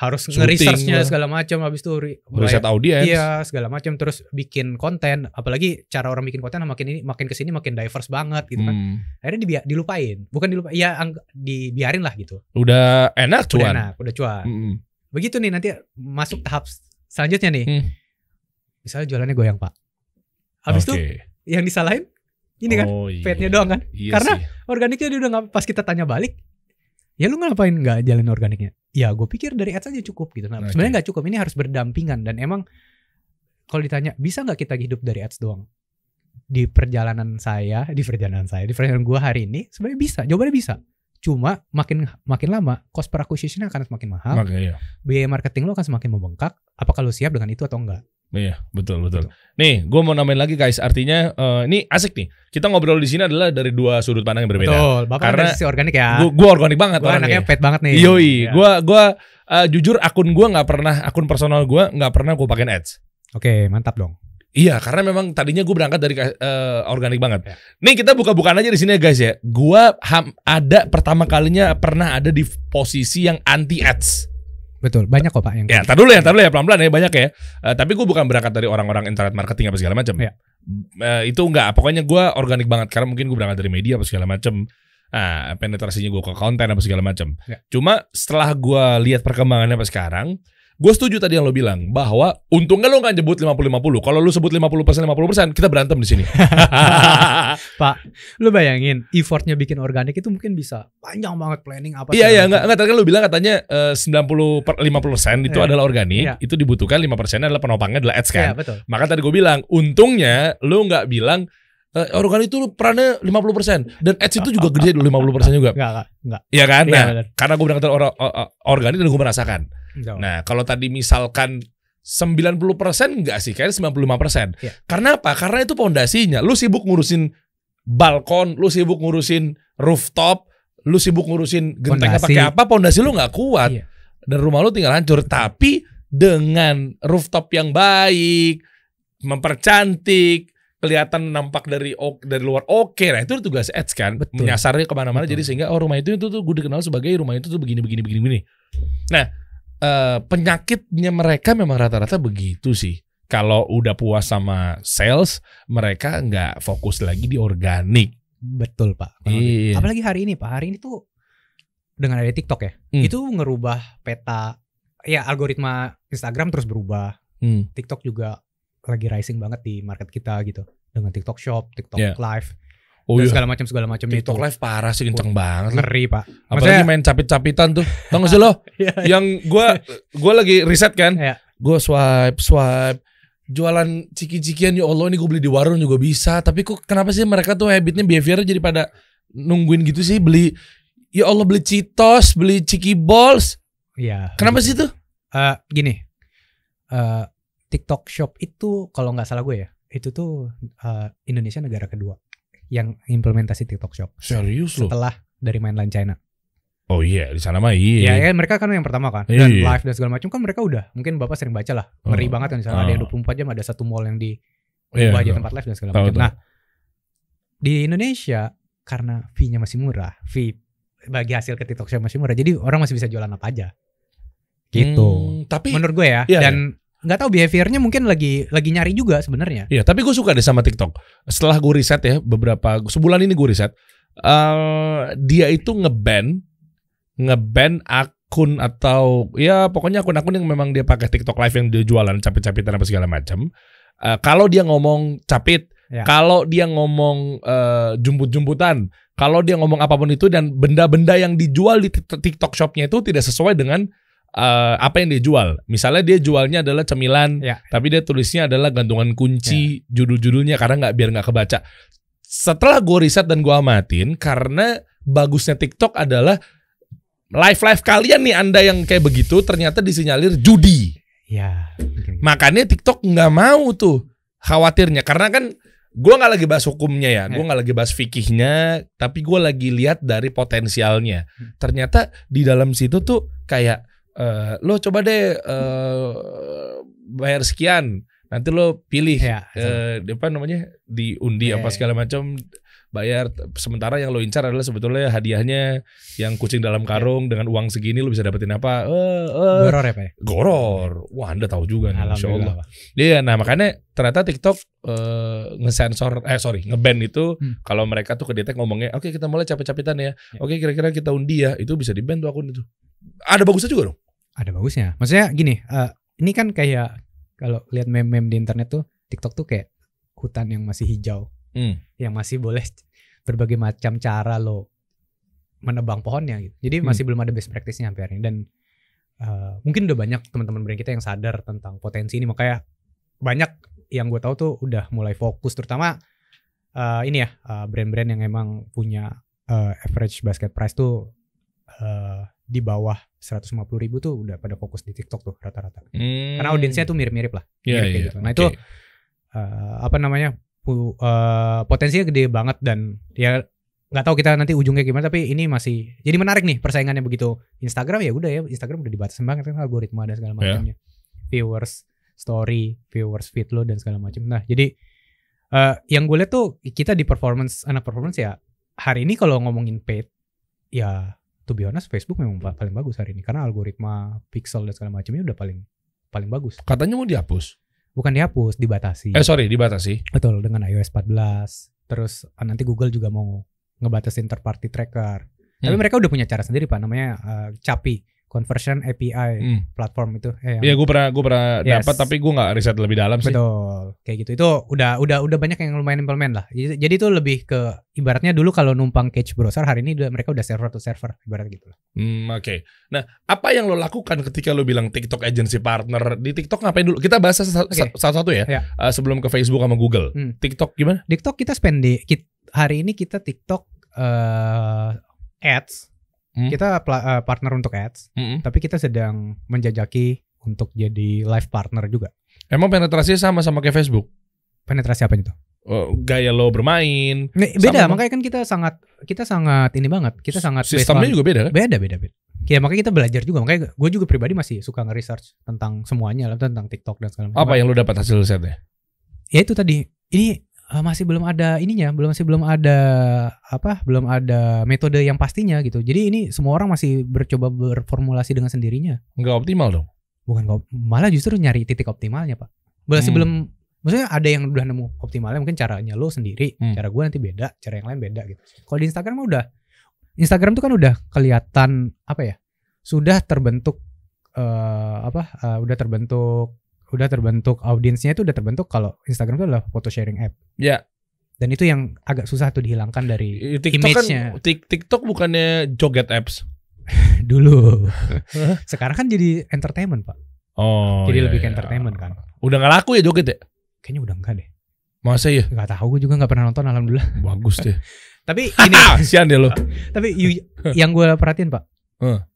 harus nge-research-nya segala macam, habis itu riset audiens. Iya, segala macam, terus bikin konten, apalagi cara orang bikin konten makin kesini makin diverse banget gitu kan. Akhirnya dilupain. Bukan dilupain, ya dibiarin lah gitu. Udah enak cuan. Udah cuan. Begitu nih nanti masuk tahap selanjutnya nih. Misalnya jualannya goyang, Pak. Habis itu yang disalahin ini kan paid-nya doang kan. Iya karena sih. Organiknya dia udah nggak, pas kita tanya balik, ya lu ngapain nggak jalin organiknya? Ya gue pikir dari ads aja cukup gitu. Nah, sebenarnya nggak cukup, ini harus berdampingan. Dan emang kalau ditanya bisa nggak kita hidup dari ads doang? Di perjalanan gue hari ini sebenarnya bisa. Jawabannya bisa. Cuma makin lama cost per acquisition akan semakin mahal. Biaya marketing lo akan semakin membengkak. Apakah lo siap dengan itu atau enggak? Iya, betul. Nih, gue mau nambahin lagi guys. Artinya ini asik nih. Kita ngobrol di sini adalah dari dua sudut pandang yang berbeda. Betul. Bapak karena dari sisi organik ya. Gue organik banget. Gue anaknya paid banget nih. Yoi. Gue jujur akun personal gue nggak pernah gue pakai ads. Oke, mantap dong. Iya, karena memang tadinya gue berangkat dari organik banget. Ya. Nih kita buka-bukaan aja di sini ya guys ya. Gue pertama kalinya pernah ada di posisi yang anti ads. Betul, banyak kok Pak yang. Ya, tar dulu ya pelan-pelan ya, banyak ya. Tapi gue bukan berangkat dari orang-orang internet marketing apa segala macam. Ya. Itu enggak, pokoknya gue organik banget karena mungkin gue berangkat dari media apa segala macam. Penetrasinya gue ke konten apa segala macam. Ya. Cuma setelah gue lihat perkembangannya apa sekarang, gue setuju tadi yang lo bilang bahwa untungnya lo nggak nyebut 50-50. Kalau lo sebut 50%, kita berantem di sini. Pak, lo bayangin effortnya bikin organik itu mungkin bisa panjang banget planning apa. Iya, enggak. Tadi kan lo bilang katanya 50% itu adalah organik, itu dibutuhkan 5% adalah penopangnya adalah ads kan. Iya, betul. Maka tadi gue bilang, untungnya lo nggak bilang organik itu perannya 50% dan ads itu juga gede dulu 50% juga. Enggak. Iya kan? Iya, Nah, karena gue berangkat dari organik dan gue merasakan. Enggak. Nah, kalau tadi misalkan 90% enggak sih, kayaknya 95%. Ya. Karena apa? Karena itu pondasinya. Lu sibuk ngurusin balkon, lu sibuk ngurusin rooftop, lu sibuk ngurusin gentengnya pakai apa, pondasi lu nggak kuat. Iya. Dan rumah lu tinggal hancur. Tapi dengan rooftop yang baik, mempercantik, kelihatan nampak dari luar oke. Nah, itu tugas ads kan. Betul. Menyasarnya kemana-mana. Jadi sehingga rumah itu tuh gue dikenal sebagai rumah itu tuh begini. Nah, penyakitnya mereka memang rata-rata begitu sih. Kalau udah puas sama sales, mereka nggak fokus lagi di organik. Betul Pak. Iya. Apalagi hari ini Pak. Hari ini tuh dengan ada TikTok ya, itu ngerubah peta. Ya algoritma Instagram terus berubah. TikTok juga lagi rising banget di market kita gitu. Dengan TikTok Shop, TikTok Live. dan iya. segala macam itu. TikTok live parah sih, kenceng banget. Ngeri, Pak. Apalagi main capit-capitan tuh. Tau gak sih lo? Yang gue lagi riset kan. Iya. Gue swipe. Jualan ciki-cikian, ya Allah ini gue beli di warung juga bisa. Tapi kok kenapa sih mereka tuh habitnya, behaviornya jadi pada nungguin gitu sih. Beli, ya Allah beli Cheetos, beli Ciki Balls. Iya. Kenapa sih tuh? Gini. TikTok Shop itu kalau nggak salah gue ya, itu tuh Indonesia negara kedua yang implementasi TikTok Shop. Serius loh? Setelah dari mainland China. Oh iya, di sana mah iya. Ya mereka kan yang pertama kan. Dan live dan segala macam kan mereka udah. Mungkin Bapak sering baca lah. Ngeri banget kan di sana. Ada yang 24 jam, ada satu mall yang diubah aja tempat live dan segala macam. Nah, di Indonesia karena fee-nya masih murah, fee bagi hasil ke TikTok Shop masih murah. Jadi orang masih bisa jualan apa aja. Gitu. Tapi menurut gue ya. Dan nggak tahu behaviornya mungkin lagi nyari juga sebenarnya. Iya, tapi gue suka deh sama TikTok. Setelah gue riset ya, sebulan ini gue riset, dia itu nge-ban akun atau ya pokoknya akun-akun yang memang dia pakai TikTok live yang dia jualan capit-capitan apa segala macam. Kalau dia ngomong capit, kalau dia ngomong jumput-jumputan, kalau dia ngomong apapun itu dan benda-benda yang dijual di TikTok shopnya itu tidak sesuai dengan apa yang dia jual. Misalnya dia jualnya adalah cemilan, tapi dia tulisnya adalah gantungan kunci, judul-judulnya karena biar nggak kebaca. Setelah gue riset dan gue amatin, karena bagusnya TikTok adalah live kalian nih, Anda yang kayak begitu ternyata disinyalir judi. Ya. Makanya TikTok nggak mau tuh, khawatirnya karena kan gue nggak lagi bahas hukumnya ya, gue nggak lagi bahas fikihnya, tapi gue lagi lihat dari potensialnya. Ternyata di dalam situ tuh kayak lo coba deh bayar sekian, nanti lo pilih apa namanya diundi apa segala macam. Bayar, sementara yang lo incar adalah sebetulnya hadiahnya yang kucing dalam karung dengan uang segini lo bisa dapetin apa? Goror ya Pak ya? Goror. Wah Anda tahu juga nih, Masya Allah. Pak. Iya, nah makanya ternyata TikTok nge-ban itu kalau mereka tuh kedetek ngomongnya, oke kita mulai capek-capetan ya. Oke kira-kira kita undi ya, itu bisa di-ban tuh akun itu. Ada bagusnya juga dong? Ada bagusnya. Maksudnya gini, ini kan kayak kalau lihat meme-meme di internet tuh, TikTok tuh kayak hutan yang masih hijau. Yang masih boleh berbagai macam cara lo menebang pohonnya gitu. Jadi masih belum ada best practice-nya sampai hari ini. Dan mungkin udah banyak teman-teman brand kita yang sadar tentang potensi ini. Makanya banyak yang gue tahu tuh udah mulai fokus, terutama brand-brand yang emang punya average basket price tuh di bawah 150.000 tuh udah pada fokus di TikTok tuh rata-rata. Karena audiensnya tuh mirip-mirip lah. Gitu. Nah itu potensinya gede banget dan ya nggak tahu kita nanti ujungnya gimana, tapi ini masih jadi menarik nih persaingannya. Begitu Instagram ya udah ya, Instagram udah dibatasin banget kan algoritma dan segala macamnya, viewers story, viewers feed lo dan segala macam. Nah jadi yang gue lihat tuh kita di anak performance ya hari ini kalau ngomongin paid ya to be honest Facebook memang paling bagus hari ini karena algoritma pixel dan segala macamnya udah paling bagus. Katanya mau dihapus. Bukan dihapus, dibatasi. Dibatasi. Betul, dengan iOS 14. Terus nanti Google juga mau ngebatasin third party tracker. Tapi mereka udah punya cara sendiri Pak, namanya CAPI, Conversion API platform itu. Iya, gue pernah dapat tapi gue nggak riset lebih dalam sih. Betul, kayak gitu. Itu udah banyak yang lumayan implement lah. Jadi itu lebih ke ibaratnya dulu kalau numpang Cage browser, hari ini mereka udah server to server, ibarat gitu lah. Oke. Nah, apa yang lo lakukan ketika lo bilang TikTok agency partner? Di TikTok ngapain dulu? Kita bahas satu-satu ya. Sebelum ke Facebook sama Google. TikTok gimana? TikTok kita hari ini kita TikTok ads. Kita partner untuk ads, tapi kita sedang menjajaki untuk jadi live partner juga. Emang penetrasinya sama kayak Facebook? Penetrasi apa itu? Gaya lo bermain. Beda, makanya kan kita sangat ini banget. Kita sangat sistemnya juga beda kan? Beda. Ya makanya kita belajar juga. Makanya gue juga pribadi masih suka nge-research tentang semuanya lah, tentang TikTok dan segala macam. Apa yang lo dapat hasil risetnya? Ya itu tadi. Ini masih belum ada ininya, belum ada metode yang pastinya gitu. Jadi ini semua orang masih bercoba berformulasi dengan sendirinya. Nggak optimal dong? Bukan, malah justru nyari titik optimalnya Pak. Sebelum, maksudnya ada yang udah nemu optimalnya, mungkin caranya lo sendiri, cara gue nanti beda, cara yang lain beda gitu. Kalau di Instagram mah Instagram tuh kan udah kelihatan sudah terbentuk udah terbentuk audiensnya itu udah terbentuk kalau Instagram itu adalah photo sharing app. Ya. Dan itu yang agak susah tuh dihilangkan dari image-nya. TikTok bukannya joget apps? Dulu. Sekarang kan jadi entertainment, Pak. Oh. Jadi iya, lebih ke iya. entertainment kan. Udah gak laku ya joget ya? Kayaknya udah enggak deh. Masa ya? Gak tahu, gue juga gak pernah nonton, alhamdulillah. Bagus deh. Tapi ini, Sian deh lo. tapi yang gue perhatiin, Pak,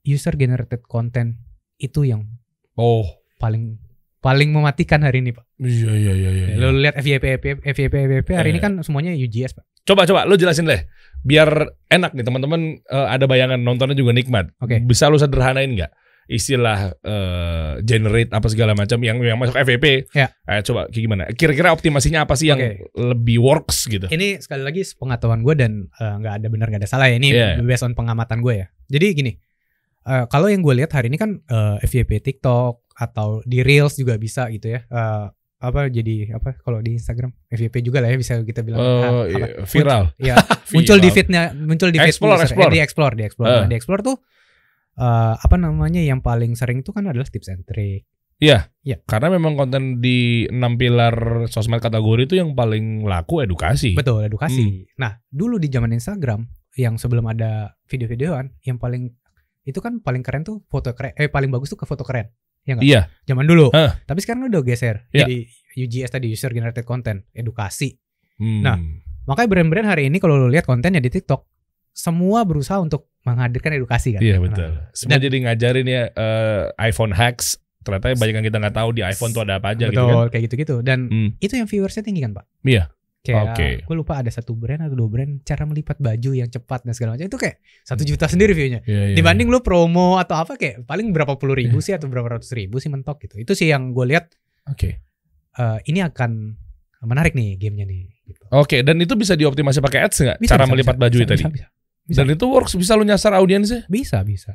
User generated content itu yang Oh. paling mematikan hari ini, Pak. Iya. Lo lihat FYP hari ini kan semuanya UGS, Pak. Coba lo jelasin deh. Biar enak nih teman-teman, ada bayangan nontonnya juga nikmat. Oke. Bisa lo sederhanain nggak istilah generate apa segala macam yang masuk FYP? Ya. Coba kayak gimana? Kira-kira optimasinya apa sih yang lebih works gitu? Ini sekali lagi pengetahuan gue dan nggak ada benar nggak ada salah ya. Ini based on pengamatan gue ya. Jadi gini, kalau yang gue lihat hari ini kan FYP TikTok atau di Reels juga bisa gitu ya. Jadi kalau di Instagram FYP juga lah ya, bisa kita bilang viral. Ya, muncul di feed Explore. di explore. Nah, di explore tuh yang paling sering itu kan adalah tips and trick. Iya. Ya. Karena memang konten di 6 pilar sosmed kategori itu yang paling laku edukasi. Betul, edukasi. Nah, dulu di zaman Instagram yang sebelum ada video-videoan, yang paling keren tuh paling bagus tuh ke foto keren. Ya enggak? Iya. Zaman dulu. Tapi sekarang udah geser. Jadi UGS tadi, user generated content, edukasi. Nah, makanya brand-brand hari ini kalau lo lihat kontennya di TikTok, semua berusaha untuk menghadirkan edukasi kan. Iya, betul. Semua jadi ngajarin ya iPhone hacks. Ternyata banyak yang kita nggak tahu di iPhone tuh ada apa aja. Betul, gitu kan. kayak gitu-gitu. Dan itu yang viewersnya tinggi kan, Pak? Iya. Kayak gue lupa ada 1 brand atau 2 brand cara melipat baju yang cepat dan segala macam, itu kayak 1 juta sendiri view-nya. Dibanding lu promo atau apa kayak paling berapa puluh ribu sih atau berapa ratus ribu sih mentok gitu. Itu sih yang gue lihat. Ini akan menarik nih gamenya nih. Gitu. Dan itu bisa dioptimasi pakai ads nggak? Cara melipat baju itu tadi. Bisa. Dan itu works, bisa lu nyasar audiensnya? Bisa. Bisa.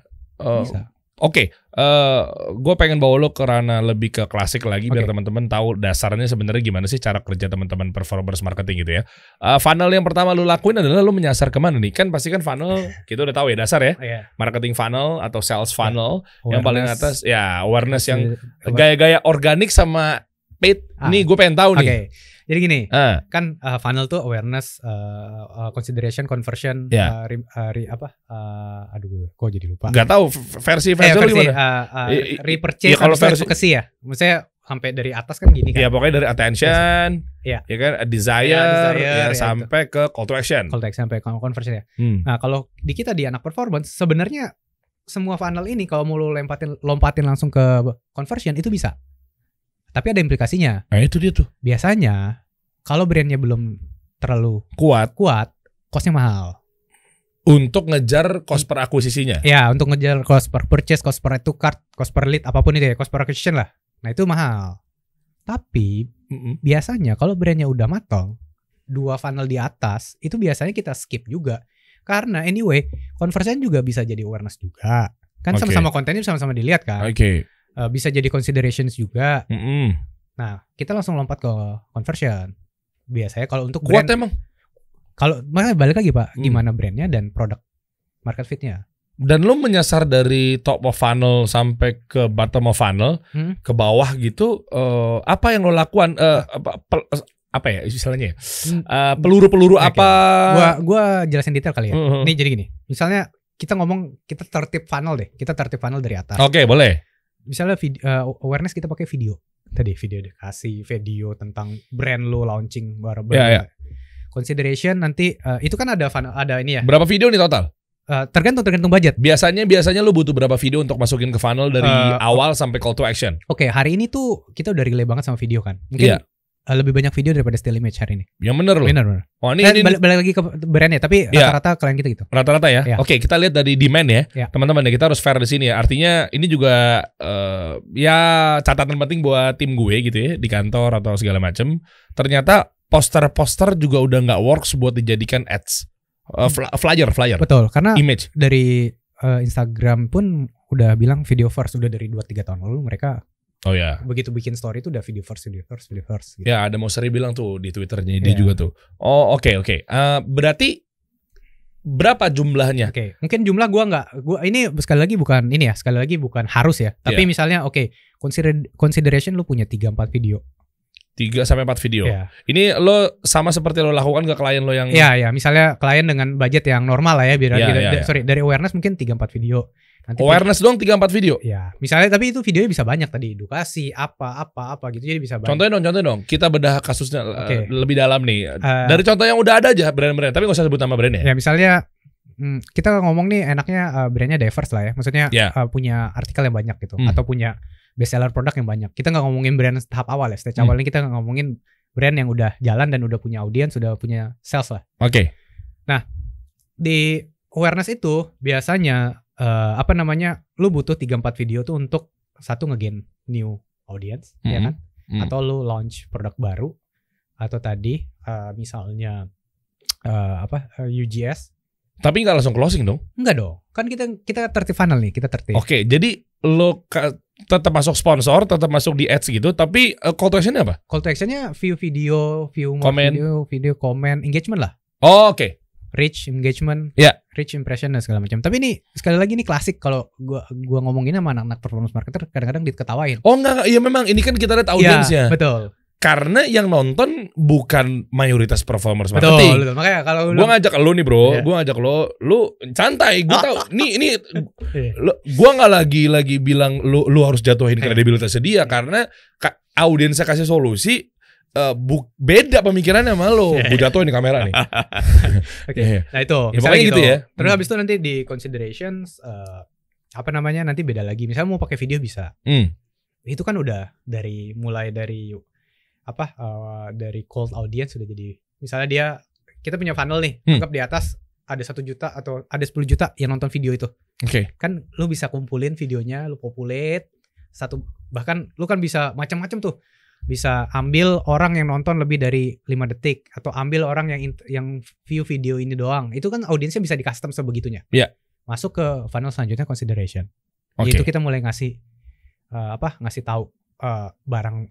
Gue pengen bawa lo ke ranah lebih ke klasik lagi biar teman-teman tahu dasarnya sebenarnya gimana sih cara kerja teman-teman performance marketing gitu ya. Funnel yang pertama lo lakuin adalah lo menyasar kemana nih? Kan pasti kan funnel kita udah tahu ya dasar ya. Marketing funnel atau sales funnel yang paling atas ya awareness yang gaya-gaya organik sama paid. Nih gue pengen tahu nih. Jadi gini, kan funnel tuh awareness, consideration, conversion, kok jadi lupa. Gak tahu versi lu gimana? Repurchase, kalau versi advocacy ya. Maksudnya sampai dari atas kan gini kan. Ya pokoknya dari attention, ya kan, desire ya, sampai ke call to action. Call to action sampai conversion ya. Nah kalau di kita di anak performance sebenarnya semua funnel ini kalau mau lo lompatin langsung ke conversion itu bisa. Tapi ada implikasinya. Nah itu dia tuh. Biasanya kalau brandnya belum terlalu kuat, costnya mahal. Untuk ngejar cost per akuisisinya. Ya, untuk ngejar cost per purchase, cost per to cart, cost per lead, apapun itu ya, cost per acquisition lah. Nah itu mahal. Tapi biasanya kalau brandnya udah matang, 2 funnel di atas, itu biasanya kita skip juga. Karena anyway, conversion juga bisa jadi awareness juga. Kan sama-sama kontennya sama-sama dilihat kan. Bisa jadi considerations juga. Nah, kita langsung lompat ke conversion. Biasanya kalau untuk kuat brand, emang. Kalau makanya balik lagi Pak, gimana brandnya dan produk market fitnya. Dan lo menyasar dari top of funnel sampai ke bottom of funnel, ke bawah gitu, apa yang lo lakukan? Apa ya istilahnya? Peluru-peluru apa? Gua jelasin detail kali ya. Nih jadi gini, misalnya kita tertip funnel deh. Kita tertip funnel dari atas. Oke, boleh. Misalnya awareness kita pakai video. Tadi video edukasi, video tentang brand lo launching baru. Consideration nanti itu kan ada ini ya. Berapa video nih total? Tergantung budget. Biasanya lo butuh berapa video untuk masukin ke funnel dari awal sampai call to action? Hari ini tuh kita udah relay banget sama video kan. Mungkin lebih banyak video daripada still image hari ini. Yang bener loh. Bener. Oh ini balik lagi ke brandnya, tapi rata-rata klien kita gitu. Rata-rata ya. Oke, kita lihat dari demand ya. Teman-teman ya, kita harus fair di sini ya. Artinya ini juga ya catatan penting buat tim gue gitu ya di kantor atau segala macam. Ternyata poster-poster juga udah nggak works buat dijadikan ads. Flyer. Betul, karena image dari Instagram pun udah bilang video first, udah dari 2-3 tahun lalu mereka. Oh ya. Begitu bikin story itu udah video first gitu. Ya, ada Moseri bilang tuh di Twitternya dia juga tuh. Oh, oke. Berarti berapa jumlahnya? Mungkin jumlah gua ini sekali lagi bukan harus ya. Tapi misalnya consideration lu punya 3-4 video. 3 sampai 4 video. Iya. Ini lo sama seperti lo lakukan ke klien lo yang Iya, misalnya klien dengan budget yang normal lah ya, biar Iya, kita, iya. sorry, dari awareness mungkin 3-4 video. Nanti awareness doang 3-4 video. ya, misalnya tapi itu videonya bisa banyak tadi, edukasi apa gitu, jadi bisa banyak. Contohnya dong. Kita bedah kasusnya Oke. lebih dalam nih. Eh, Dari contoh yang udah ada aja brand-brand, tapi gak usah sebut nama brandnya. Ya misalnya kita ngomong nih enaknya brandnya diverse lah ya. Maksudnya Ya. punya artikel yang banyak gitu, Hmm. atau punya bestseller produk yang banyak. Kita nggak ngomongin brand tahap awal ya. Stage awal ini kita ngomongin brand yang udah jalan dan udah punya audiens, sudah punya sales lah. Oke. Di awareness itu biasanya lu butuh 3-4 video tuh untuk satu nge-gain new audience, ya kan? Atau lu launch produk baru, atau tadi misalnya UGS. Tapi nggak langsung closing dong. Enggak dong. Kan kita tertib funnel nih, kita tertib. Oke, jadi lo tetap masuk sponsor, tetap masuk di ads gitu, tapi call to action-nya apa? Call to action-nya view video, view more Komen. video, komen, engagement lah. Oh, oke. Reach, engagement, Ya. reach, impression dan segala macam. Tapi ini sekali lagi ini klasik kalau gua ngomongin sama anak-anak performance marketer kadang-kadang diketawain. Oh enggak, iya memang ini kan kita lihat Iya, audiensnya. betul. Karena yang nonton bukan mayoritas performers Betul, marketing. betul. Makanya kalau Gue ngajak lo nih bro, Iya. gue ngajak lu santai. Gue tahu, ini, Iya. gue nggak lagi bilang lu harus jatuhin kredibilitasnya dia karena audiensnya kasih solusi, beda pemikirannya sama lo. Gue jatuhin di kamera nih. Oke. Iya. Nah itu, Ya, misalnya pokoknya gitu ya. Terus habis itu nanti di considerations nanti beda lagi. Misalnya mau pakai video bisa. Itu kan udah mulai dari dari cold audience sudah jadi. Misalnya kita punya funnel nih, anggap di atas ada 1 juta atau ada 10 juta yang nonton video itu. Oke. Kan lu bisa kumpulin videonya, lu populate bahkan lu kan bisa macam-macam tuh. Bisa ambil orang yang nonton lebih dari 5 detik atau ambil orang yang view video ini doang. Itu kan audiensnya bisa di custom sebegitunya. Iya. Masuk ke funnel selanjutnya consideration. Oke. Itu kita mulai ngasih tahu barang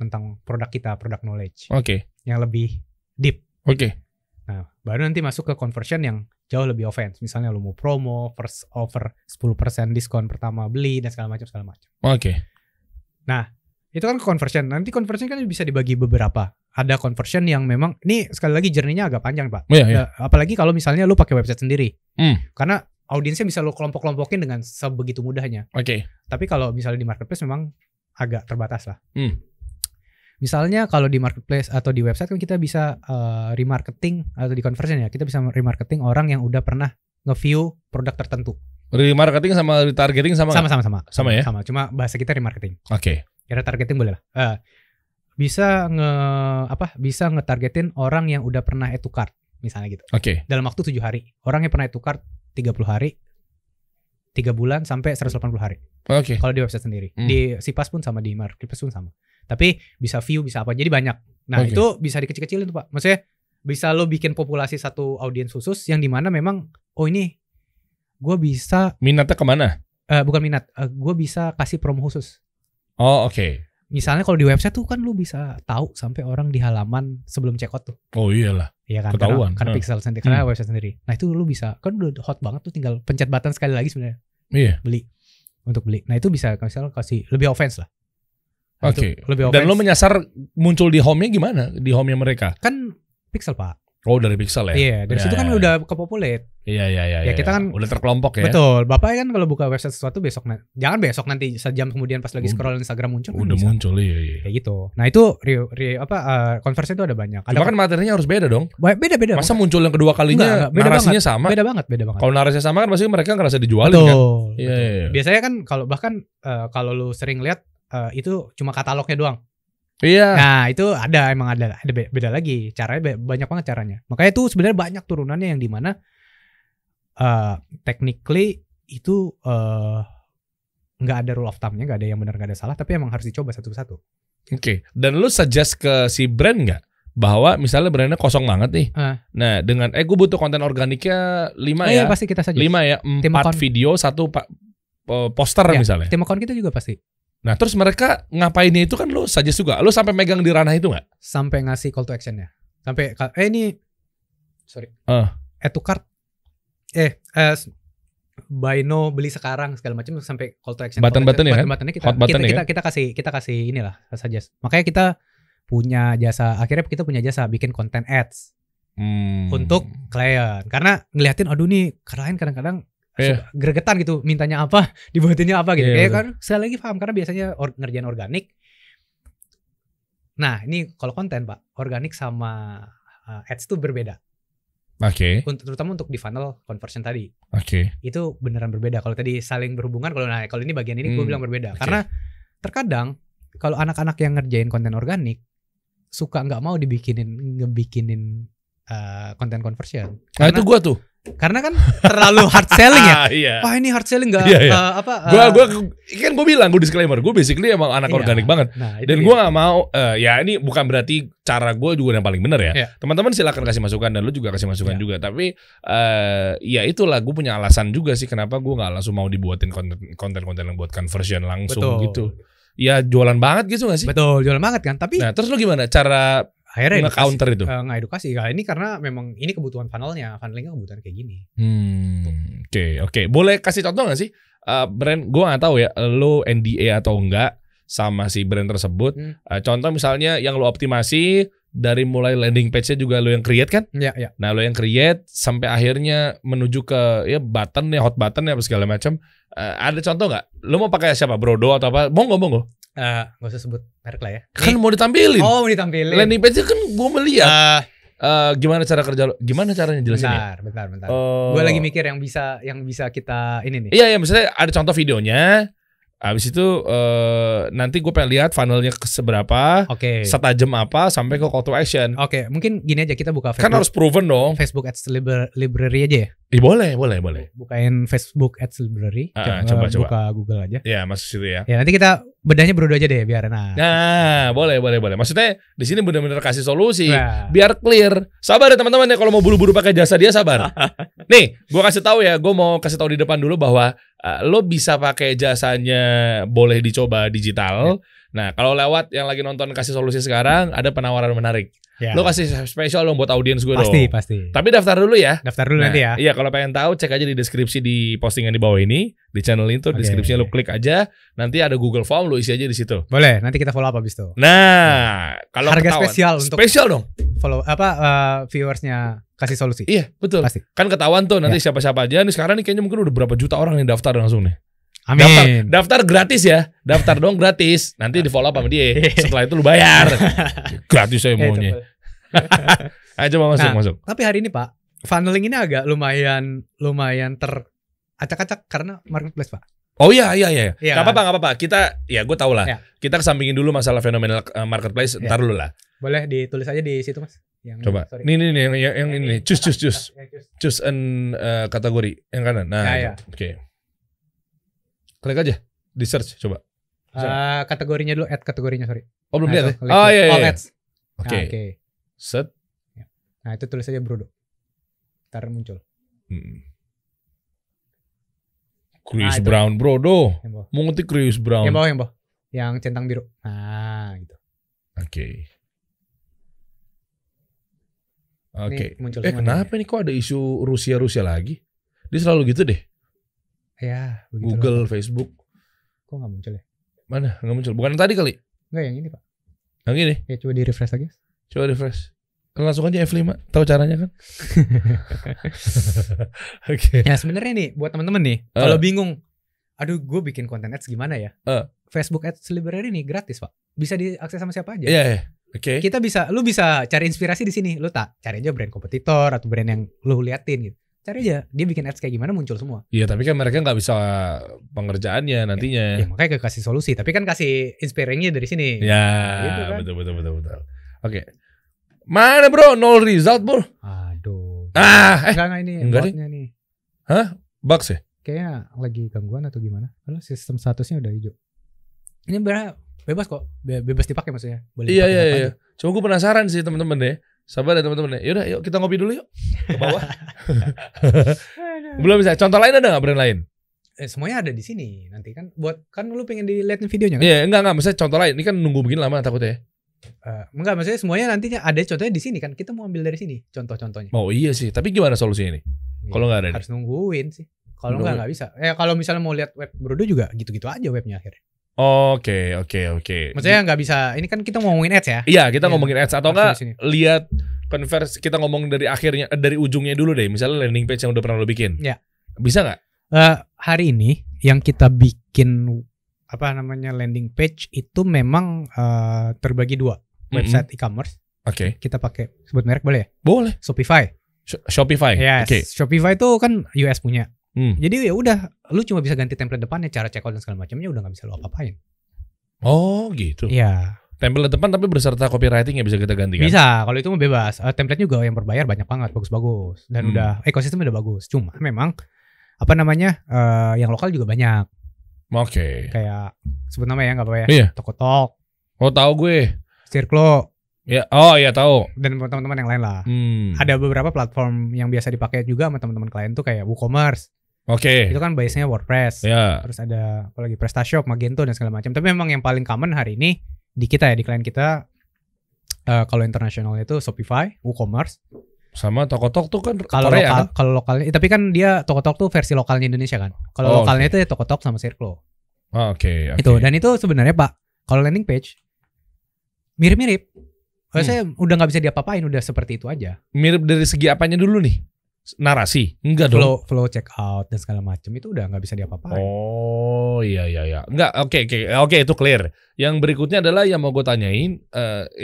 tentang produk kita, produk knowledge Oke. yang lebih deep. Oke. Nah, baru nanti masuk ke conversion yang jauh lebih offense. Misalnya lu mau promo, first offer 10% diskon pertama beli dan segala macam. Oke. Nah, itu kan conversion. Nanti conversion kan bisa dibagi beberapa. Ada conversion yang memang ini sekali lagi journey-nya agak panjang, Pak. Iya. Apalagi kalau misalnya lu pakai website sendiri. Karena audiensnya bisa lu kelompok-kelompokin dengan sebegitu mudahnya. Oke. Tapi kalau misalnya di marketplace memang agak terbatas lah. Misalnya kalau di marketplace atau di website kan kita bisa remarketing atau di conversion ya, kita bisa remarketing orang yang udah pernah nge-view produk tertentu. Remarketing sama retargeting sama. Sama ya? Sama, cuma bahasa kita remarketing. Oke. Ya retargeting boleh lah. Bisa nge-targetin orang yang udah pernah add to cart misalnya gitu. Oke. Dalam waktu 7 hari. Orang yang pernah add to cart 30 hari, 3 bulan sampai 180 hari. Oke. Kalau di website sendiri. Di Sipas pun sama, di marketplace pun sama. Tapi bisa view, bisa apa. Jadi banyak. Nah, itu bisa dikecil-kecilin tuh, Pak. Maksudnya bisa lo bikin populasi satu audiens khusus yang dimana memang ini gue bisa minatnya kemana? Bukan minat, gue bisa kasih promo khusus. Oh, oke. Misalnya kalau di website tuh kan lu bisa tahu sampai orang di halaman sebelum checkout tuh. Oh iyalah. Iya kan, ketahuan. Karena pixel sendiri, karena website sendiri. Nah itu lu bisa, kan udah hot banget tuh, tinggal pencet button sekali lagi sebenarnya. Iya. Untuk beli. Nah itu bisa misalnya kasih lebih offense lah. Nah, Oke. Lebih Dan offense. lo menyasar muncul di home-nya gimana? Di home-nya mereka? Kan pixel, Pak. Oh, dari pixel ya? Iya, dari situ kan udah kepopulate. Iya. Ya, kita kan udah terkelompok ya. Betul. Bapak kan kalau buka website sesuatu jangan besok nanti sejam kemudian pas lagi scroll Instagram muncul. Udah kan muncul, iya. Kayak gitu. Nah itu conversion itu ada banyak. Cuma kan materinya harus beda dong. Beda. Masa muncul yang kedua kalinya beda narasinya banget. sama? Beda banget. Kalau narasinya sama kan pasti mereka ngerasa dijualin betul, kan? Iya. Iya. Biasanya kan kalau lu sering lihat itu cuma katalognya doang. Iya. Nah itu emang ada beda lagi. Caranya banyak banget caranya. Makanya itu sebenarnya banyak turunannya yang dimana technically itu nggak ada rule of thumb-nya, nggak ada yang benar, nggak ada salah. Tapi emang harus dicoba satu-satu. Oke. Dan lu suggest ke si brand nggak bahwa misalnya brandnya kosong banget nih. Nah dengan gue butuh konten organiknya 5 ya. Iya pasti kita saja. 5 ya, 4 video, 1 poster misalnya. Tim account kita juga pasti. Nah terus mereka ngapainnya itu kan lu suggest juga. Lu sampai megang di ranah itu nggak? Sampai ngasih call to action-nya. Sampai add to cart. Buy now, beli sekarang segala macam sampai call to action. Button-button ya kan? Button-buttonnya Hot button kita kasih inilah suggest. Makanya kita punya jasa, akhirnya kita punya jasa bikin konten ads untuk klien. Karena ngeliatin aduh nih klien kadang-kadang gregetan gitu, mintanya apa, dibuatinnya apa gitu. Kayak kan saya lagi paham karena biasanya ngerjain organik. Nah, ini kalau konten, Pak, organik sama ads tuh berbeda. Oke. Terutama untuk di funnel conversion tadi. Oke. Itu beneran berbeda. Kalau tadi saling berhubungan, kalau ini bagian ini gue bilang berbeda. Karena terkadang kalau anak-anak yang ngerjain konten organik suka nggak mau ngebikinin konten conversion. Nah, itu gue tuh. Karena kan terlalu hard selling ya. Iya. Wah, ini hard selling nggak Gue bilang, gue disclaimer, gue basically emang anak organik banget. Nah, dan gue nggak mau ya ini bukan berarti cara gue juga yang paling benar ya. Teman-teman silakan kasih masukan dan lu juga kasih masukan juga. Tapi ya itulah, gue punya alasan juga sih kenapa gue nggak langsung mau dibuatin konten-konten yang buat conversion langsung. Gitu. Ya jualan banget gitu gak sih? Betul, jualan banget kan. Tapi nah, terus lu gimana cara akhirnya nge-counter itu? Nge-edukasi. Ini karena memang ini kebutuhan funnelnya. Funnelingnya kebutuhan kayak gini. Oke. Boleh kasih contoh gak sih? Brand, gue gak tahu ya, lo NDA atau enggak sama si brand tersebut. Contoh misalnya yang lo optimasi dari mulai landing page-nya juga lo yang create kan? Iya. Nah, lo yang create sampai akhirnya menuju ke ya button ya, hot button ya apa segala macam. Ada contoh gak? Lo mau pakai siapa? Brodo atau apa? Monggo. Gak usah sebut merek lah ya. Kan mau ditampilin. Oh, mau ditampilin. Landing page kan gue melihat. Gimana cara kerja lo? Gimana caranya jelasin ya? Bentar. Gue lagi mikir yang bisa kita ini nih. Iya, misalnya ada contoh videonya. Habis itu nanti gue pengen lihat funnelnya seberapa, setajam apa sampai ke call to action. Oke, mungkin gini aja kita buka Facebook. Kan harus proven dong. Facebook Ads Library aja ya? Boleh. Bukain Facebook Ads Library. Coba. Buka Google aja. Ya, masuk situ ya. Ya, nanti kita bedahnya Brodo aja deh biar enak. Nah, boleh. Maksudnya di sini benar-benar kasih solusi biar clear. Sabar ya teman-teman ya, kalau mau buru-buru pakai jasa dia sabar. Nih, gue kasih tahu ya, gue mau kasih tahu di depan dulu bahwa lo bisa pakai jasanya, boleh dicoba digital. Nah, kalau lewat yang lagi nonton kasih solusi sekarang ada penawaran menarik. Lo kasih spesial dong buat audiens gue dong. Pasti. Tapi daftar dulu ya. Nanti ya. Iya, kalau pengen tahu cek aja di deskripsi di postingan di bawah ini, di channel itu deskripsinya lo klik aja. Nanti ada Google Form, lo isi aja di situ. Boleh, nanti kita follow up abis itu. Nah, kalau harga spesial untuk dong. Follow viewersnya kasih solusi. Iya, betul. Pasti. Kan ketahuan tuh nanti siapa-siapa aja. Nih sekarang nih kayaknya mungkin udah berapa juta orang yang daftar langsung nih. Amin. Daftar gratis ya. Daftar dong gratis. Nanti di follow up sama dia. Setelah itu lu bayar. Gratis saya maunya. Ayo coba masuk. Tapi hari ini Pak, funneling ini agak lumayan teracak-acak karena marketplace Pak. Oh iya. Gak apa-apa. Kita, ya gue tau lah. Kita kesampingin dulu masalah fenomenal marketplace. Ntar dulu lah. Boleh ditulis aja di situ Mas. Coba. Nih yang ini. Choose an kategori yang kanan. Nah, oke. Klik aja di search coba. Kategorinya dulu, add kategorinya sorry. Oh belum lihat. Oh iya. All ads. Oke. Set. Nah itu tulis aja Brodo. Ntar muncul. Chris Brown Brodo. Mau ngetik Chris Brown. Yang bawah. Yang centang biru. Nah gitu. Oke. Kenapa nih kok ada isu Rusia lagi? Dia selalu gitu deh. Ya, Google, Facebook. Kok gak muncul ya? Mana? Gak muncul. Bukan yang tadi kali? Enggak, yang ini Pak. Yang ini? Ya coba di refresh lagi. Coba refresh. Langsung aja F5. Tahu caranya kan? Oke. Ya sebenarnya nih buat teman-teman nih, kalau bingung, aduh gue bikin konten ads gimana ya? Facebook Ads Library nih gratis Pak. Bisa diakses sama siapa aja. Iya. Oke. Lu bisa cari inspirasi di sini. Lu cari aja brand kompetitor atau brand yang lu liatin gitu. Cari aja dia bikin ads kayak gimana, muncul semua. Iya, tapi kan mereka nggak bisa pengerjaannya nantinya. Ya, makanya kasih solusi, tapi kan kasih inspirasinya dari sini. Ya, gitu kan? betul. Oke. Mana bro? 0 result bro. Aduh. Enggak ini botnya nih. Hah? Bugs ya? Kayaknya lagi gangguan atau gimana? Kalau sistem statusnya udah hijau. Ini bebas kok, bebas dipakai maksudnya. Boleh. Iya. Cuma gue penasaran sih teman-teman deh. Sabar ya teman-teman. Yaudah yuk kita ngopi dulu yuk. Ke bawah. Belum bisa. Contoh lain ada gak brand lain? Semuanya ada di sini. Nanti kan lu pengen dilihatin videonya kan? Iya, enggak. Maksudnya contoh lain. Ini kan nunggu begini lama takutnya. Enggak, maksudnya semuanya nantinya ada contohnya di sini kan. Kita mau ambil dari sini contoh-contohnya. Oh iya sih. Tapi gimana solusinya ini? Kalau nggak ada harus nungguin sih. Kalau nggak bisa. Kalau misalnya mau lihat web Brodo juga gitu-gitu aja webnya akhirnya. Oke. Maksudnya nggak bisa. Ini kan kita ngomongin ads ya. Iya, kita Iya. ngomongin ads atau Langsung enggak di sini. lihat konversi, kita ngomong dari akhirnya, dari ujungnya dulu deh. Misalnya landing page yang udah pernah lo bikin. Iya. Bisa nggak? Hari ini yang kita bikin landing page itu memang terbagi dua. Website e-commerce. Oke. Kita pakai sebut merek boleh ya? Boleh. Shopify. Shopify. Yes. Oke. Shopify itu kan US punya. Hmm. Jadi ya udah, lu cuma bisa ganti template depannya, cara checkout dan segala macamnya udah nggak bisa lu apa-apain. Oh gitu. Iya. Template depan tapi beserta copywriting ya bisa kita ganti kan? Bisa, kalau itu mah bebas. Template juga yang berbayar banyak banget, bagus-bagus dan udah ekosistemnya udah bagus. Cuma memang yang lokal juga banyak. Oke. Kayak sebut nama ya, nggak apa-apa ya. Iya. Tokotok, Oh tahu gue. Circlo, Ya. Oh iya tahu. dan teman-teman yang lain lah. Hmm. Ada beberapa platform yang biasa dipakai juga sama teman-teman klien tuh kayak WooCommerce. Oke. Itu kan base-nya WordPress. Ya. Terus ada apalagi PrestaShop, Magento dan segala macam. Tapi memang yang paling common hari ini di kita ya, di klien kita, kalau internasional itu Shopify, WooCommerce. Sama Tokotok tuh kan Kalau Korea lokal, kan? kalau lokalnya, tapi kan dia Tokotok tuh versi lokalnya Indonesia kan. Kalau lokalnya itu ya Tokotok sama Circlo. Oh, Oke. Itu, dan itu sebenarnya Pak, kalau landing page mirip-mirip. Kalau saya udah nggak bisa diapa-apain, udah seperti itu aja. Mirip dari segi apanya dulu nih? Narasi? Enggak dong. Flow checkout dan segala macam itu udah nggak bisa diapa-apain. Oh iya. Enggak, oke itu clear. Yang berikutnya adalah yang mau gue tanyain,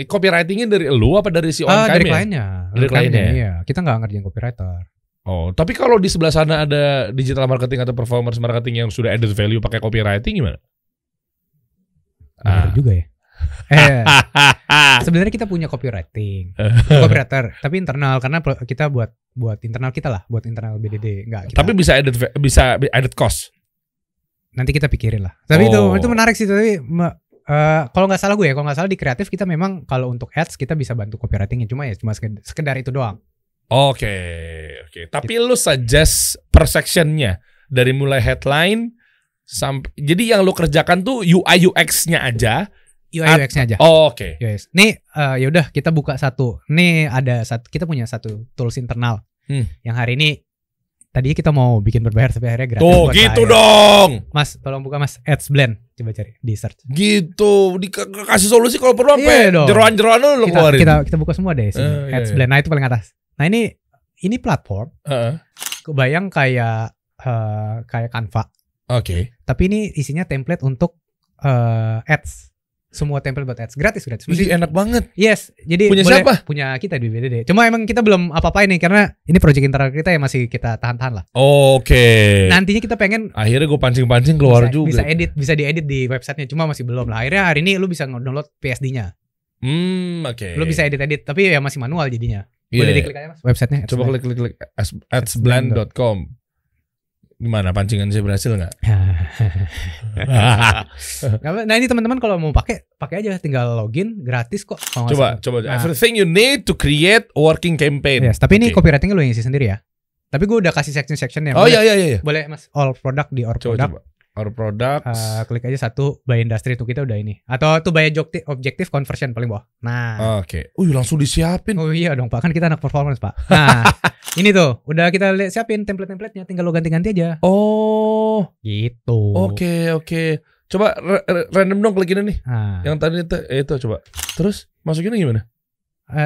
copywritingnya dari lu apa dari si OMKM Dari ya? kliennya. Dari kliennya ya? Iya, kita nggak ngerjain copywriter. Oh, tapi kalau di sebelah sana ada digital marketing atau performance marketing yang sudah added value pakai copywriting gimana? Benar juga ya. Sebenarnya kita punya copywriting, copywriter, tapi internal karena kita buat internal kita lah, buat internal BDD. Enggak. Tapi bisa added cost. Nanti kita pikirin lah. Tapi itu menarik sih. Tapi kalau nggak salah kalau nggak salah di kreatif kita memang kalau untuk ads kita bisa bantu copywritingnya, cuma sekedar itu doang. Oke. Tapi lu suggest per sectionnya dari mulai headline sampai, jadi yang lu kerjakan tuh UI UX-nya aja. UI UX-nya aja. Oke. Yes. Nih ya udah kita buka satu. Nih kita punya satu tools internal. Yang hari ini tadi kita mau bikin berbayar tapi akhirnya gratis. Tuh gitu dong. Mas, tolong buka Mas Ads Blend. Coba cari di search. Gitu. Dikasih solusi kalau perlu sampai dong. jeroan-jeroan lu keluarin. Kita buka semua deh sini. Ads Blend. Nah, itu paling atas. Nah, ini platform. Kebayang kayak Canva. Oke. Tapi ini isinya template untuk ads. Semua template buat ads gratis. Jadi enak banget. Yes, jadi punya boleh, siapa? Punya kita di BDD. Cuma emang kita belum apa-apain nih karena ini project internal kita yang masih kita tahan-tahan lah. Oke. Nantinya kita pengen akhirnya gue pancing-pancing keluar juga. Bisa diedit di websitenya, cuma masih belum lah. Akhirnya hari ini lu bisa download PSD-nya. Oke. Lu bisa edit tapi ya masih manual jadinya. Boleh diklik aja Mas websitenya. Coba klik adsblend.com. Gimana, pancingan saya berhasil nggak? Nah ini teman-teman kalau mau pakai aja, tinggal login gratis kok. Coba. Everything you need to create a working campaign. Yes, tapi ini copywritingnya lu yang isi sendiri ya. Tapi gue udah kasih section-sectionnya. Oh iya. Boleh Mas, all product di all product. Coba. Our products. Klik aja satu by industry tuh kita udah ini. Atau tuh by objective conversion paling bawah. Nah. Oke. Langsung disiapin. Oh iya dong Pak, kan kita anak performance Pak. Nah, ini tuh udah kita siapin template-templatenya, tinggal lo ganti-ganti aja. Oh. Gitu. Oke. Coba random dong klik ini nih. Yang tadi itu coba. Terus masukinnya gimana?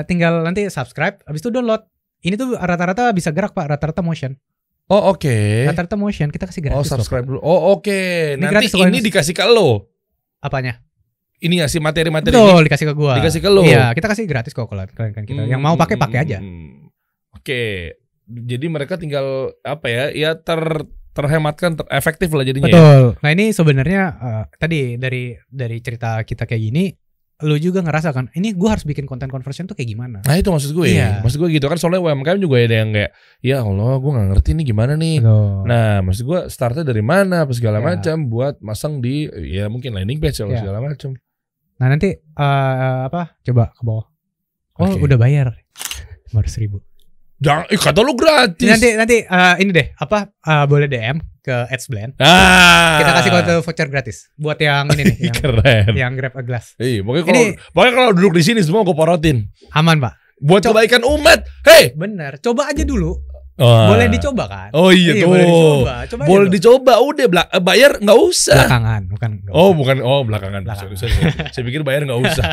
Tinggal nanti subscribe, habis itu download. Ini tuh rata-rata bisa gerak Pak, rata-rata motion. Oh oke. Rata-rata motion kita kasih gratis. Oh subscribe dulu. Oh oke. Nanti ini dikasih ke lo. Apanya? Ini ngasih materi-materi. Betul, dikasih ke gua. Dikasih ke lo. Iya, kita kasih gratis kok kalau kalian kita. Yang mau pakai aja. Oke. Jadi mereka tinggal apa ya? Ya terhematkan, efektif lah jadinya. Betul. Ya? Nah ini sebenarnya tadi dari cerita kita kayak gini, lu juga ngerasa kan, ini gue harus bikin konten conversion tuh kayak gimana? Nah itu maksud gue. Iya. Maksud gue gitu kan, soalnya UMKM juga ada yang kayak, ya Allah gue gak ngerti nih gimana nih. Betul. Nah maksud gue startnya dari mana apa segala macam buat masang di ya mungkin landing page atau segala macam. Nah nanti coba ke bawah. Oh udah bayar 500.000. Jangan, kata lu gratis. Nanti ini deh boleh DM ke Adsblend. Kita kasih kode voucher gratis buat yang ini nih. Keren. Yang grab a glass. Iya, pokoknya kalau duduk di sini semua gue porotin. Aman Pak. Buat kebaikan umat. Hey. Bener. Coba aja dulu. Boleh dicoba kan? Oh iya tuh. Boleh dicoba. Coba Boleh dicoba. Udah bayar nggak usah. Belakangan, bukan. Bukan. Belakangan. Saya pikir bayar nggak usah.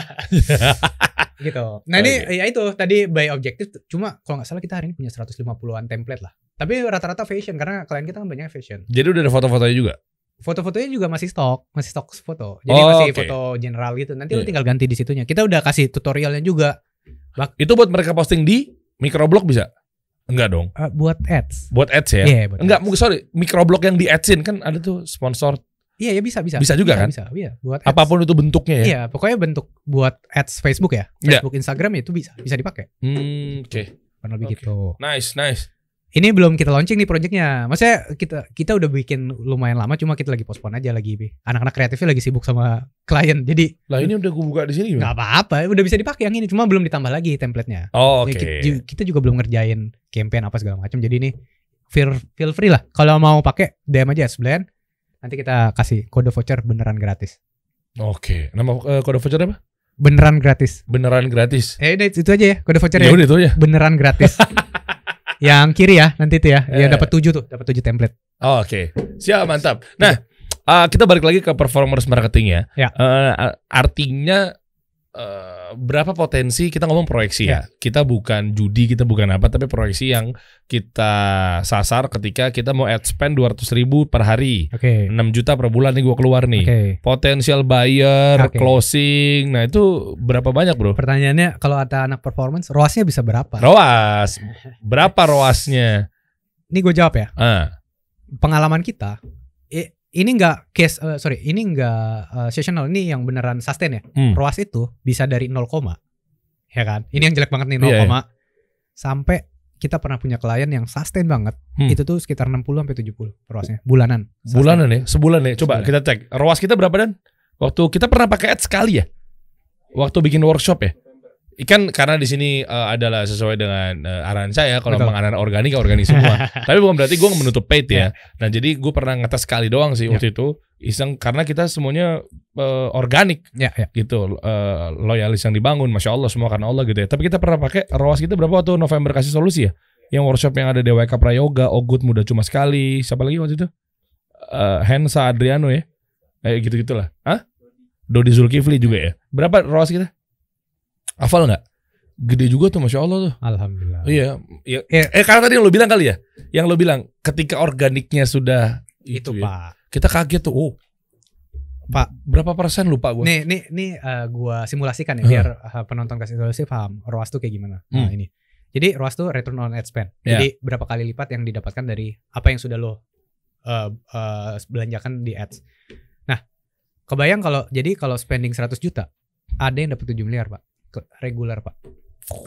Gitu. Nah ini ya itu tadi by objektif. Cuma kalau nggak salah kita hari ini punya 150-an template lah. Tapi rata-rata fashion karena klien kita kan banyak fashion. Jadi udah ada foto-fotonya juga. Foto-fotonya juga masih stok foto. Jadi masih foto general gitu. Nanti lu tinggal ganti di situnya. Kita udah kasih tutorialnya juga. Itu buat mereka posting di microblog bisa? Enggak dong. Buat ads. Buat ads ya? Yeah, enggak, mungkin sorry, microblog yang di adsin kan ada tuh sponsor. Iya, ya bisa. Bisa juga kan? Bisa. Iya, buat ads. Apapun itu bentuknya ya. Iya, pokoknya bentuk buat ads Facebook ya. Facebook, Instagram itu bisa dipakai. Oke. Kurang lebih gitu. Nice. Ini belum kita launching nih proyeknya. Maksudnya kita udah bikin lumayan lama, cuma kita lagi postpone aja lagi. Anak-anak kreatifnya lagi sibuk sama klien. Jadi ini udah gue buka di sini gimana? Gak apa-apa, udah bisa dipakai yang ini. Cuma belum ditambah lagi template-nya. Oke. Kita juga belum ngerjain campaign apa segala macam. Jadi ini feel free lah. Kalau mau pakai DM aja Sblend. Nanti kita kasih kode voucher beneran gratis. Oke. Nama kode voucher apa? Beneran gratis. Itu aja ya kode voucher ya. Udah itu aja. Beneran gratis. Yang kiri ya nanti itu ya. Yang dapat 7 template. Oke. Siap, mantap. Nah, kita balik lagi ke performance marketing ya. Artinya berapa potensi, kita ngomong proyeksi ya. Kita bukan judi, kita bukan apa, tapi proyeksi yang kita sasar ketika kita mau ad spend 200.000 per hari. 6 juta per bulan nih gue keluar nih. Potensial buyer, closing. Nah itu berapa banyak bro? Pertanyaannya kalau ada anak performance, ROAS-nya bisa berapa? Berapa ROAS-nya? Ini gue jawab ya. Pengalaman kita, ini enggak case, ini enggak seasonal, ini yang beneran sustain ya. ROAS itu bisa dari 0, ya kan? Ini yang jelek banget nih 0, sampai kita pernah punya klien yang sustain banget. Itu tuh sekitar 60-70 ROAS-nya bulanan. Bulanan ya? Sebulan ya? Coba kita cek. ROAS kita berapa Dan? Waktu kita pernah pakai ads sekali ya? Waktu bikin workshop ya? Ikan karena di sini adalah sesuai dengan arahan saya. Kalau memang arahan organik semua. Tapi bukan berarti gue menutup paid ya. Nah jadi gue pernah ngetes sekali doang sih waktu itu. Iseng karena kita semuanya organik gitu. Loyalis yang dibangun, masya Allah semua karena Allah gitu ya. Tapi kita pernah pakai ROAS kita berapa waktu November kasih solusi ya? Yang workshop yang ada DWK Prayoga, Ogut Muda Cuma Sekali. Siapa lagi waktu itu? Hensa Adriano ya. Gitu-gitulah. Dodi Zulkifli juga ya. Berapa ROAS kita? Hafal nggak? Gede juga tuh, masya Allah tuh. Alhamdulillah. Iya. Karena tadi yang lo bilang kali ya, yang lo bilang ketika organiknya sudah itu ya, Pak. Kita kaget tuh. Pak, berapa persen lupa gue? Nih gue simulasikan ya biar penonton kasih solusi paham ROAS tuh kayak gimana. Nah ini. Jadi ROAS tuh return on ad spend. Jadi berapa kali lipat yang didapatkan dari apa yang sudah lo belanjakan di ads. Nah, kebayang kalau spending 100 juta, ada yang dapat 7 miliar Pak. Regular Pak,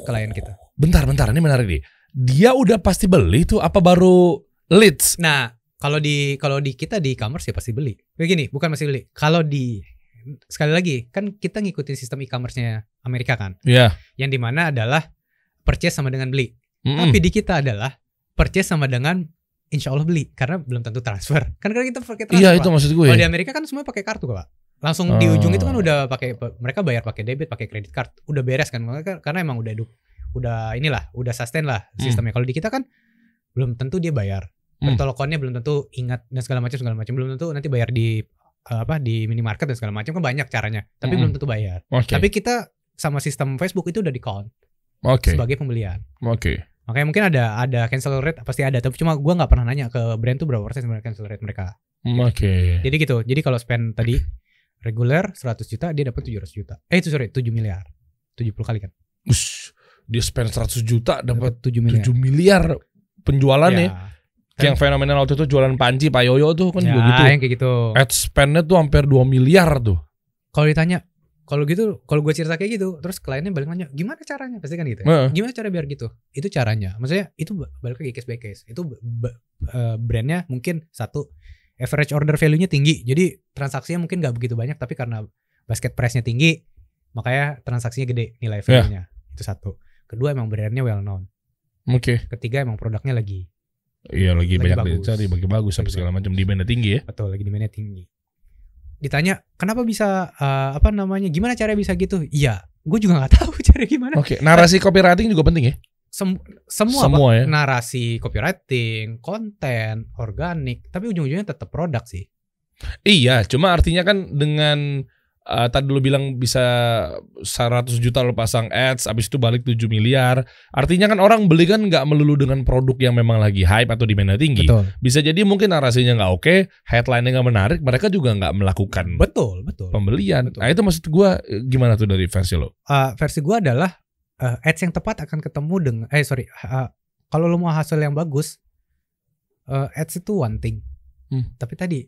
klien kita. Bentar, ini menarik nih. Dia udah pasti beli tuh apa baru leads? Nah, kalau di kita di e-commerce ya pasti beli. Begini, bukan pasti beli. Kalau sekali lagi kan kita ngikutin sistem e-commerce-nya Amerika kan. Iya. Yang dimana adalah purchase sama dengan beli. Tapi di kita adalah purchase sama dengan insya Allah beli, karena belum tentu transfer. Kan karena kita pakai transfer. Iya, itu maksud gue. Kalau di Amerika kan semua pakai kartu Pak. Langsung di ujung itu kan udah mereka bayar pakai debit, pakai credit card, udah beres kan, karena emang udah sustain lah sistemnya. Kalau di kita kan belum tentu dia bayar, bertolokonnya belum tentu ingat dan segala macam, belum tentu nanti bayar di minimarket dan segala macam, kan banyak caranya, tapi belum tentu bayar. Tapi kita sama sistem Facebook itu udah di count sebagai pembelian. Makanya mungkin ada cancel rate pasti ada, tapi cuma gue nggak pernah nanya ke brand tuh berapa persen sebenarnya cancel rate mereka. Jadi gitu. Jadi kalau spend tadi reguler 100 juta, dia dapat 700 juta. 7 miliar. 70 kali kan. Dia spend 100 juta dapat 7 miliar penjualannya. Yang fenomenal waktu itu jualan panci Pak Yoyo tuh kan juga gitu. Yang kayak gitu. Ad spend-nya tuh hampir 2 miliar tuh. Kalau ditanya, kalau gue cerita kayak gitu, terus kliennya balik nanya, gimana caranya? Pasti kan gitu. Gimana cara biar gitu? Itu caranya. Maksudnya itu balik lagi case by case. Itu brandnya mungkin satu, average order value-nya tinggi, jadi transaksinya mungkin gak begitu banyak, tapi karena basket price-nya tinggi, makanya transaksinya gede nilai value-nya. Itu satu. Kedua, emang brand-nya well known. Ketiga, emang produknya lagi banyak dicari, lagi bagus sampai segala macam, demand-nya tinggi ya. Betul, lagi demand-nya tinggi. Ditanya, kenapa bisa gimana caranya bisa gitu? Iya, gue juga gak tahu cara gimana. Narasi copywriting juga penting ya. semua ya. narasi, copywriting, konten, organik, tapi ujung-ujungnya tetap produk sih. Iya, cuma artinya kan dengan tadi lu bilang bisa 100 juta lu pasang ads, abis itu balik 7 miliar. Artinya kan orang beli kan nggak melulu dengan produk yang memang lagi hype atau demandnya tinggi. Betul. Bisa jadi mungkin narasinya nggak oke, headline-nya nggak menarik, mereka juga nggak melakukan Betul. pembelian. Betul. Nah itu maksud gua gimana tuh dari versi lo? Versi gue adalah ads yang tepat akan ketemu dengan kalau lo mau hasil yang bagus, ads itu one thing. Tapi tadi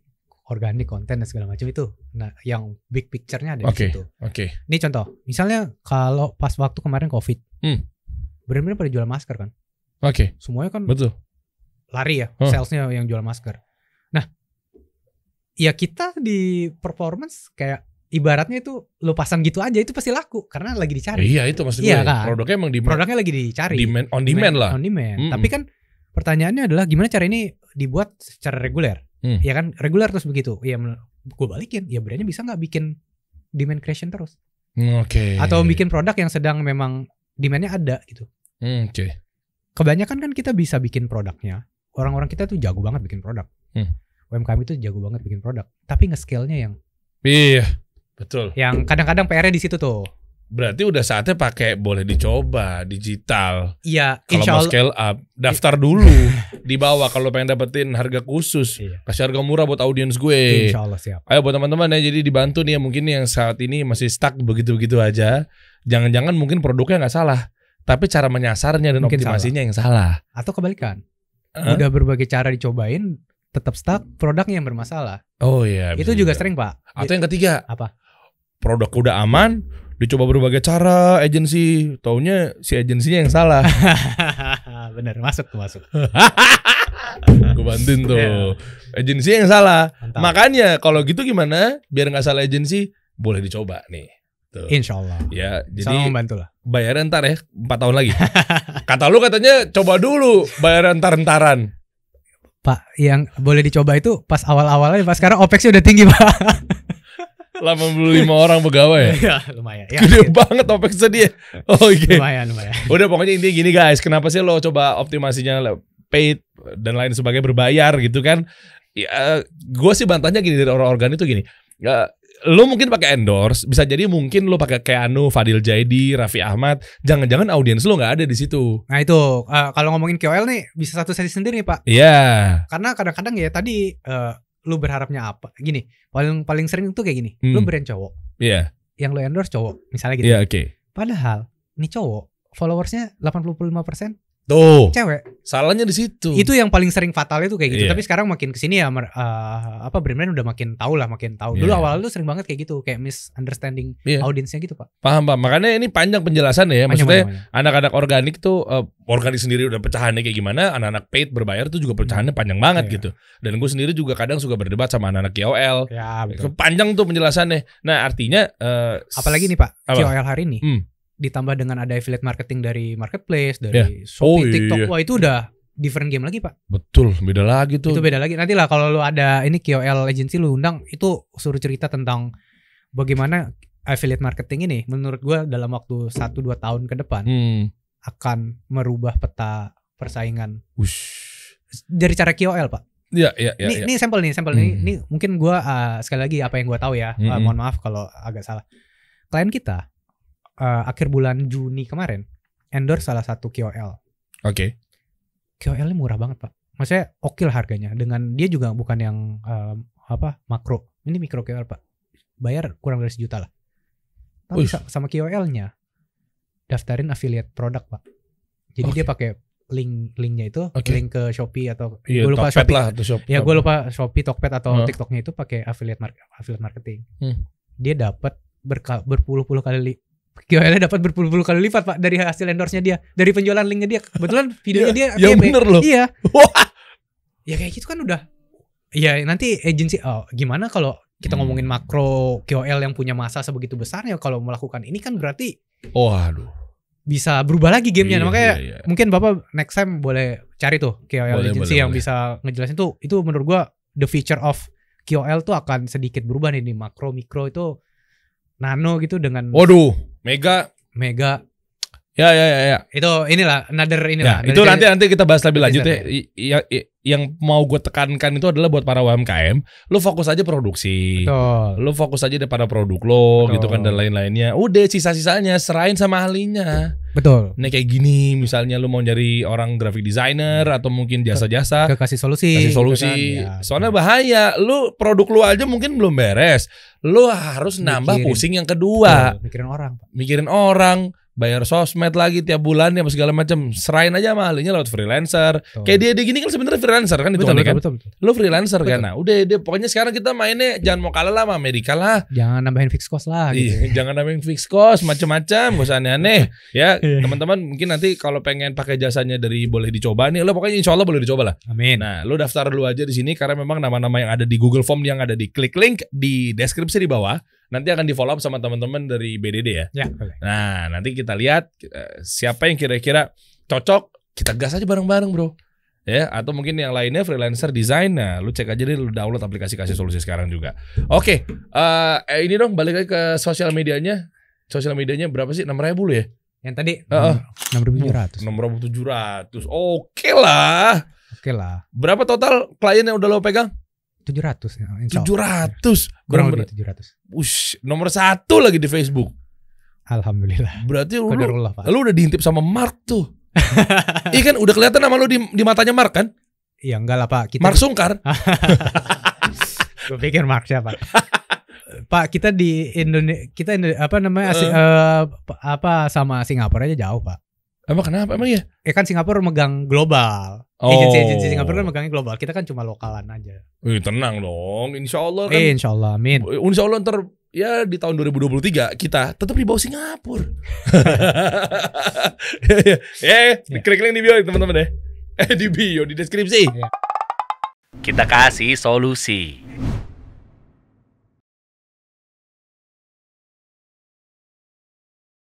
organik, konten dan segala macam itu, nah yang big picture-nya ada di situ. Oke. Ini contoh, misalnya kalau pas waktu kemarin COVID, benar-benar pada jual masker kan? Oke. Semuanya kan Betul. lari ya, salesnya yang jual masker. Nah, ya kita di performance kayak ibaratnya itu lo pasang gitu aja itu pasti laku karena lagi dicari. Iya itu maksud gue. Iya kan? Produknya emang Produknya lagi dicari. on demand lah. On demand. Tapi kan pertanyaannya adalah gimana cara ini dibuat secara reguler? Ya kan reguler terus begitu. Ya gue balikin. Ya brandnya bisa nggak bikin demand creation terus? Oke. Atau bikin produk yang sedang memang demandnya ada gitu. Oke. Kebanyakan kan kita bisa bikin produknya. Orang-orang kita tuh jago banget bikin produk. UMKM itu jago banget bikin produk. Tapi nge-scale-nya yang iya betul. Yang kadang-kadang PR-nya di situ tuh. Berarti udah saatnya pakai boleh dicoba digital. Iya, kalau mau scale up, daftar dulu di bawah kalau pengen dapetin harga khusus. Iya. Kasih harga murah buat audiens gue. Insya Allah siap. Ayo buat teman-teman ya, jadi dibantu nih ya mungkin yang saat ini masih stuck begitu-begitu aja. Jangan-jangan mungkin produknya nggak salah, tapi cara menyasarnya dan Mungkin optimasinya yang salah. Atau kebalikan. Udah berbagai cara dicobain, tetap stuck, produknya yang bermasalah. Oh iya. Itu juga sering, Pak. Atau yang ketiga, apa? Produk udah aman, dicoba berbagai cara agensi, taunya si agensinya yang salah. Bener, masuk. Gue bantuin tuh. Agensi yang salah. Mantap. Makanya kalau gitu gimana? Biar nggak salah agensi, boleh dicoba nih. Tuh. Insya Allah. Ya, Insya jadi Allah membantu lah. bayarnya ntar ya 4 tahun lagi. Kata lu katanya coba dulu, bayarnya ntar-ntaran. Pak, yang boleh dicoba itu pas awal-awalnya, pas sekarang OPEX-nya udah tinggi, Pak. 85 orang pegawai ya? Iya, lumayan. Ya, Gede banget OPEX dia. Oke. Lumayan. Udah pokoknya intinya gini guys, kenapa sih lo coba optimasinya paid dan lain sebagainya berbayar gitu kan? Ya, gue sih bantahnya gini dari orang organik itu gini. Lo mungkin pakai endorse, bisa jadi mungkin lo pakai Keanu, Fadil Jaidi, Raffi Ahmad, jangan-jangan audiens lo nggak ada di situ. Nah itu kalau ngomongin KOL nih bisa satu sesi sendiri nih, Pak. Iya. Karena kadang-kadang ya tadi lu berharapnya apa? Gini, paling sering tuh kayak gini. Lu brand cowok. Iya. Yang lu endorse cowok, misalnya gitu. Iya, oke. Padahal nih cowok followersnya 85% Tuh. cewek. Salahnya di situ. Itu yang paling sering fatal itu kayak gitu. Iya. Tapi sekarang makin kesini ya brand-brand udah makin tahu. Dulu Iya. awal-awal tuh sering banget kayak gitu, kayak misunderstanding audiensnya gitu, Pak. Paham. Makanya ini panjang penjelasan ya. Maksudnya Panjang. anak-anak organik tuh organik sendiri udah pecahannya kayak gimana, anak-anak paid berbayar tuh juga pecahannya panjang banget gitu. Dan gue sendiri juga kadang suka berdebat sama anak-anak KOL. Ya, betul. Panjang tuh penjelasannya. Nah, artinya Apalagi nih, Pak, apa? KOL hari ini ditambah dengan ada affiliate marketing dari marketplace, dari Shopee, Oh, TikTok. iya. Wah, itu udah different game lagi, Pak. betul, beda lagi tuh. Itu beda lagi. Nanti lah kalau lu ada ini KOL agency lu undang, itu suruh cerita tentang bagaimana affiliate marketing ini menurut gua dalam waktu 1-2 tahun ke depan akan merubah peta persaingan. Dari cara KOL, Pak. Iya. Ini sampel nih. Ini mungkin gua sekali lagi apa yang gua tahu ya. Mohon maaf kalau agak salah. Klien kita akhir bulan Juni kemarin endorse salah satu KOL. Oke. KOL-nya murah banget, Pak. Maksudnya oke lah harganya. Dengan dia juga bukan yang makro. Ini mikro KOL, Pak. Bayar kurang dari 1 juta lah. Tapi sama KOL-nya daftarin affiliate produk, Pak. Jadi dia pakai linknya itu, link ke Shopee atau gue lupa Shopee lah, atau Shopee. Ya gue lupa Shopee, Tokped atau TikToknya itu pakai affiliate marketing. Dia dapat berpuluh-puluh kali KOL-nya dapat berpuluh-puluh kali lipat, Pak, dari hasil endorse-nya dia, dari penjualan linknya dia. Kebetulan videonya dia ya bener loh. Iya. Wah. Ya kayak gitu kan udah. Ya nanti agensi gimana kalau kita ngomongin makro KOL yang punya masa sebegitu besarnya, kalau melakukan ini kan berarti bisa berubah lagi gamenya. Makanya mungkin Bapak next time boleh cari tuh KOL agency yang bisa ngejelasin tuh. Itu menurut gua the future of KOL tuh akan sedikit berubah nih, di makro mikro itu nano gitu dengan mega. Ya. Itu inilah another Ya, inilah. itu nanti kita bahas lebih lanjut ya. Teaser, Yang mau gue tekankan itu adalah buat para UMKM, lu fokus aja produksi. Betul. Lu fokus aja pada produk lo Betul. gitu kan dan lain-lainnya. Udah sisa-sisanya serahin sama ahlinya. Betul. Nih kayak gini misalnya lu mau nyari orang graphic designer atau mungkin jasa-jasa, Kasih solusi. kasih gitu solusi. kan. Ya. Soalnya bahaya, lu produk lu aja mungkin belum beres. Lu harus nambah Mikirin. pusing yang kedua. Betul, mikirin orang, Pak. Mikirin orang, bayar sosmed lagi tiap bulan ya segala macam. Serain aja sama ahlinya lewat freelancer. Betul. Kayak dia gini kan sebenarnya freelancer kan itu Betul, kan. betul. Lu freelancer kan. Betul. Nah, udah deh pokoknya sekarang kita mainnya jangan mau kalah lah sama Amerika lah. Jangan nambahin fixed cost lah gitu. Iya, jangan nambahin fixed cost macam-macam, gak usah aneh-aneh. Ya, Iya. teman-teman mungkin nanti kalau pengen pakai jasanya dari boleh dicoba nih, lo pokoknya insya Allah boleh dicoba lah. Amin. Nah, lo daftar dulu aja di sini karena memang nama-nama yang ada di Google Form yang ada di klik link di deskripsi di bawah. Nanti akan di follow up sama teman-teman dari BDD ya. Ya, boleh. Nah, nanti kita lihat siapa yang kira-kira cocok, kita gas aja bareng-bareng, bro. Ya, atau mungkin yang lainnya freelancer design. Nah, lu cek aja deh, lu download aplikasi Kasih Solusi sekarang juga. Oke, ini dong balik lagi ke sosial medianya. Sosial medianya berapa sih? 6.000 lu ya? Yang tadi 6.700. 6.700. Oke lah. Oke lah. Berapa total klien yang udah lo pegang? 700 ya, insya Allah. 700. Kurang Bener-bener. lebih 700. Ush, nomor 1 lagi di Facebook. Alhamdulillah. Berarti lu Qadarullah, Pak. udah diintip sama Mark tuh. Iya kan udah kelihatan nama lu di matanya Mark kan? Iya enggak lah, Pak. Kita Mark Sungkar. Gue pikir Mark siapa? Pak, kita di Indonesia sama Singapura aja jauh, Pak. Emang kenapa? Emang iya? Kan Singapura megang global. Oh. Agensi Singapura kan megangnya global. Kita kan cuma lokalan aja. Tenang dong. Insya Allah kan. Insya Allah, amin. Insya Allah ntar ya di tahun 2023 kita tetap di bawah Singapura. Klik link di bio teman-teman deh. Di bio, di deskripsi. Kita kasih solusi.